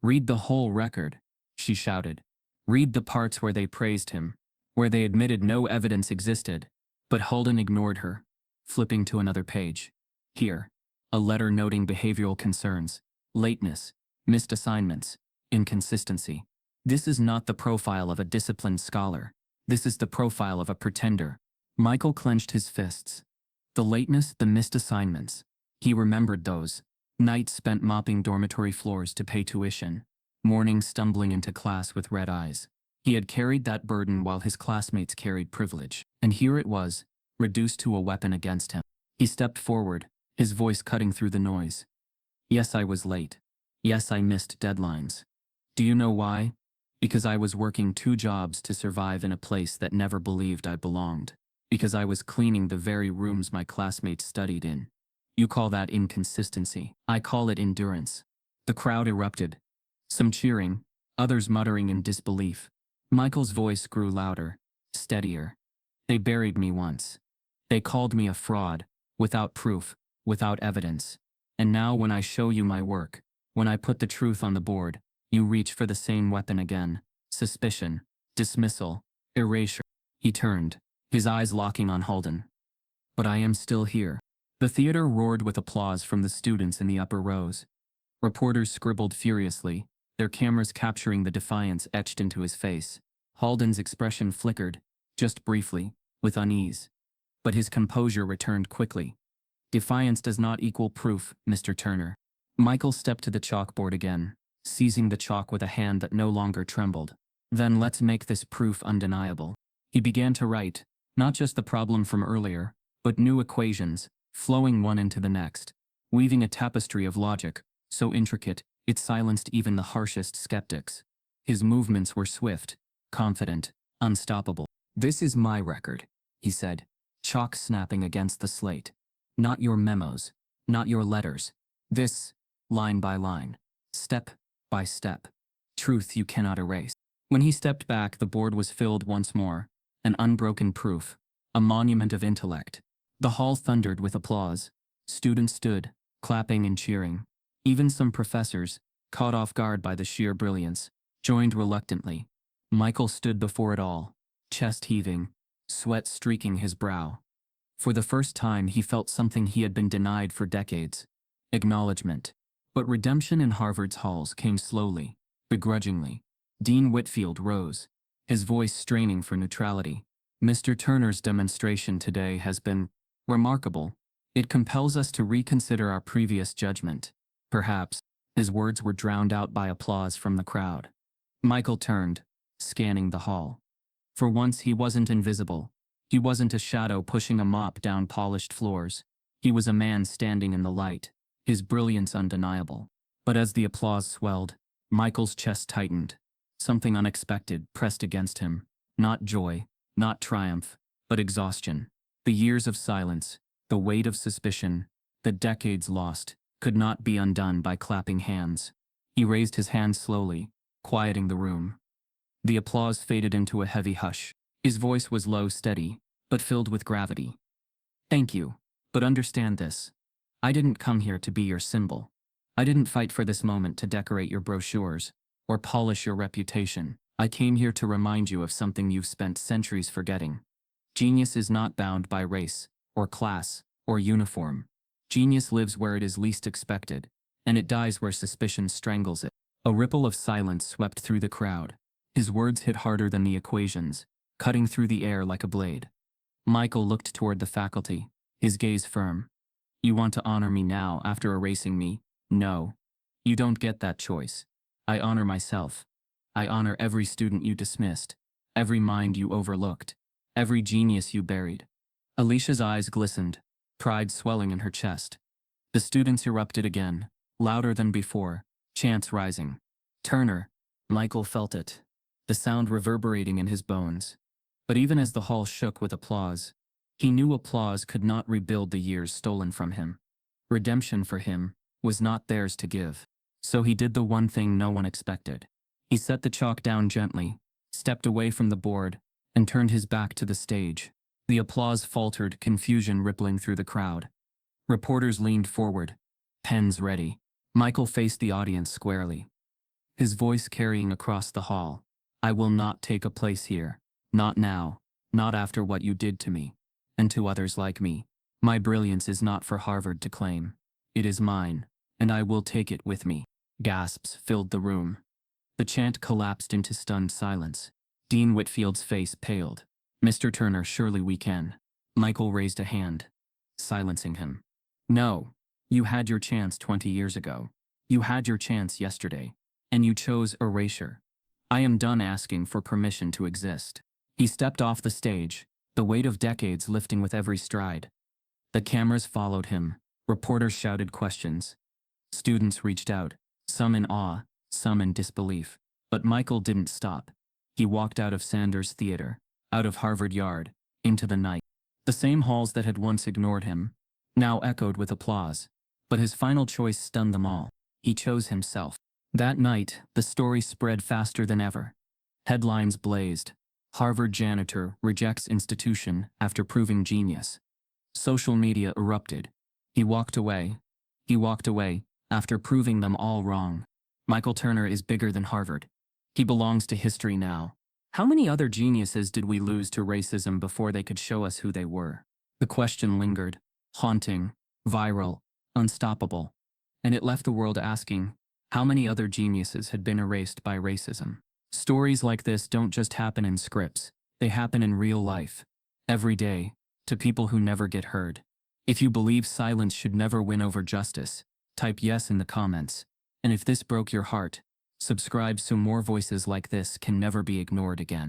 "Read the whole record," she shouted. "Read the parts where they praised him, where they admitted no evidence existed." But Holden ignored her, flipping to another page. Here, a letter noting behavioral concerns, lateness, missed assignments, inconsistency. This is not the profile of a disciplined scholar. This is the profile of a pretender. Michael clenched his fists. The lateness, the missed assignments. He remembered those. Nights spent mopping dormitory floors to pay tuition. Mornings stumbling into class with red eyes. He had carried that burden while his classmates carried privilege. And here it was, reduced to a weapon against him. He stepped forward, his voice cutting through the noise. "Yes, I was late. Yes, I missed deadlines. Do you know why? Because I was working 2 jobs to survive in a place that never believed I belonged. Because I was cleaning the very rooms my classmates studied in. You call that inconsistency. I call it endurance." The crowd erupted. Some cheering, others muttering in disbelief. Michael's voice grew louder, steadier. "They buried me once. They called me a fraud, without proof, without evidence. And now when I show you my work, when I put the truth on the board, you reach for the same weapon again. Suspicion, dismissal, erasure." He turned, his eyes locking on Holden. "But I am still here." The theater roared with applause from the students in the upper rows. Reporters scribbled furiously, their cameras capturing the defiance etched into his face. Holden's expression flickered, just briefly, with unease. But his composure returned quickly. "Defiance does not equal proof, Mr. Turner." Michael stepped to the chalkboard again, seizing the chalk with a hand that no longer trembled. "Then let's make this proof undeniable." He began to write, not just the problem from earlier, but new equations, flowing one into the next, weaving a tapestry of logic, so intricate, it silenced even the harshest skeptics. His movements were swift, confident, unstoppable. "This is my record," he said, chalk snapping against the slate. "Not your memos, not your letters. This, line by line, step by step. Truth you cannot erase." When he stepped back, the board was filled once more, an unbroken proof, a monument of intellect. The hall thundered with applause. Students stood, clapping and cheering. Even some professors, caught off guard by the sheer brilliance, joined reluctantly. Michael stood before it all, chest heaving, sweat streaking his brow. For the first time he felt something he had been denied for decades. Acknowledgement. But redemption in Harvard's halls came slowly, begrudgingly. Dean Whitfield rose, his voice straining for neutrality. "Mr. Turner's demonstration today has been remarkable. It compels us to reconsider our previous judgment." Perhaps. His words were drowned out by applause from the crowd. Michael turned, scanning the hall. For once he wasn't invisible. He wasn't a shadow pushing a mop down polished floors. He was a man standing in the light, his brilliance undeniable. But as the applause swelled, Michael's chest tightened. Something unexpected pressed against him. Not joy, not triumph, but exhaustion. The years of silence, the weight of suspicion, the decades lost, could not be undone by clapping hands. He raised his hands slowly, quieting the room. The applause faded into a heavy hush. His voice was low, steady, but filled with gravity. "Thank you, but understand this. I didn't come here to be your symbol. I didn't fight for this moment to decorate your brochures or polish your reputation. I came here to remind you of something you've spent centuries forgetting. Genius is not bound by race, or class, or uniform. Genius lives where it is least expected, and it dies where suspicion strangles it." A ripple of silence swept through the crowd. His words hit harder than the equations, cutting through the air like a blade. Michael looked toward the faculty, his gaze firm. "You want to honor me now after erasing me? No. You don't get that choice. I honor myself. I honor every student you dismissed, every mind you overlooked, every genius you buried." Alicia's eyes glistened, pride swelling in her chest. The students erupted again, louder than before, chants rising. "Turner." Michael felt it, the sound reverberating in his bones. But even as the hall shook with applause, he knew applause could not rebuild the years stolen from him. Redemption for him, was not theirs to give. So he did the one thing no one expected. He set the chalk down gently, stepped away from the board, and turned his back to the stage. The applause faltered, confusion rippling through the crowd. Reporters leaned forward, pens ready. Michael faced the audience squarely, his voice carrying across the hall. I will not take a place here. Not now. Not after what you did to me. And to others like me. My brilliance is not for Harvard to claim. It is mine, and I will take it with me. Gasps filled the room. The chant collapsed into stunned silence. Dean Whitfield's face paled. Mr. Turner, surely we can. Michael raised a hand, silencing him. No. You had your chance 20 years ago. You had your chance yesterday. And you chose erasure. I am done asking for permission to exist. He stepped off the stage, the weight of decades lifting with every stride. The cameras followed him. Reporters shouted questions. Students reached out, some in awe, some in disbelief. But Michael didn't stop. He walked out of Sanders Theater, out of Harvard Yard, into the night. The same halls that had once ignored him, now echoed with applause. But his final choice stunned them all. He chose himself. That night, the story spread faster than ever. Headlines blazed. Harvard janitor rejects institution after proving genius. Social media erupted. He walked away. He walked away after proving them all wrong. Michael Turner is bigger than Harvard. He belongs to history now. How many other geniuses did we lose to racism before they could show us who they were? The question lingered, haunting, viral, unstoppable. And it left the world asking, how many other geniuses had been erased by racism? Stories like this don't just happen in scripts. They happen in real life. Every day, to people who never get heard. If you believe silence should never win over justice, type yes in the comments. And if this broke your heart, subscribe so more voices like this can never be ignored again.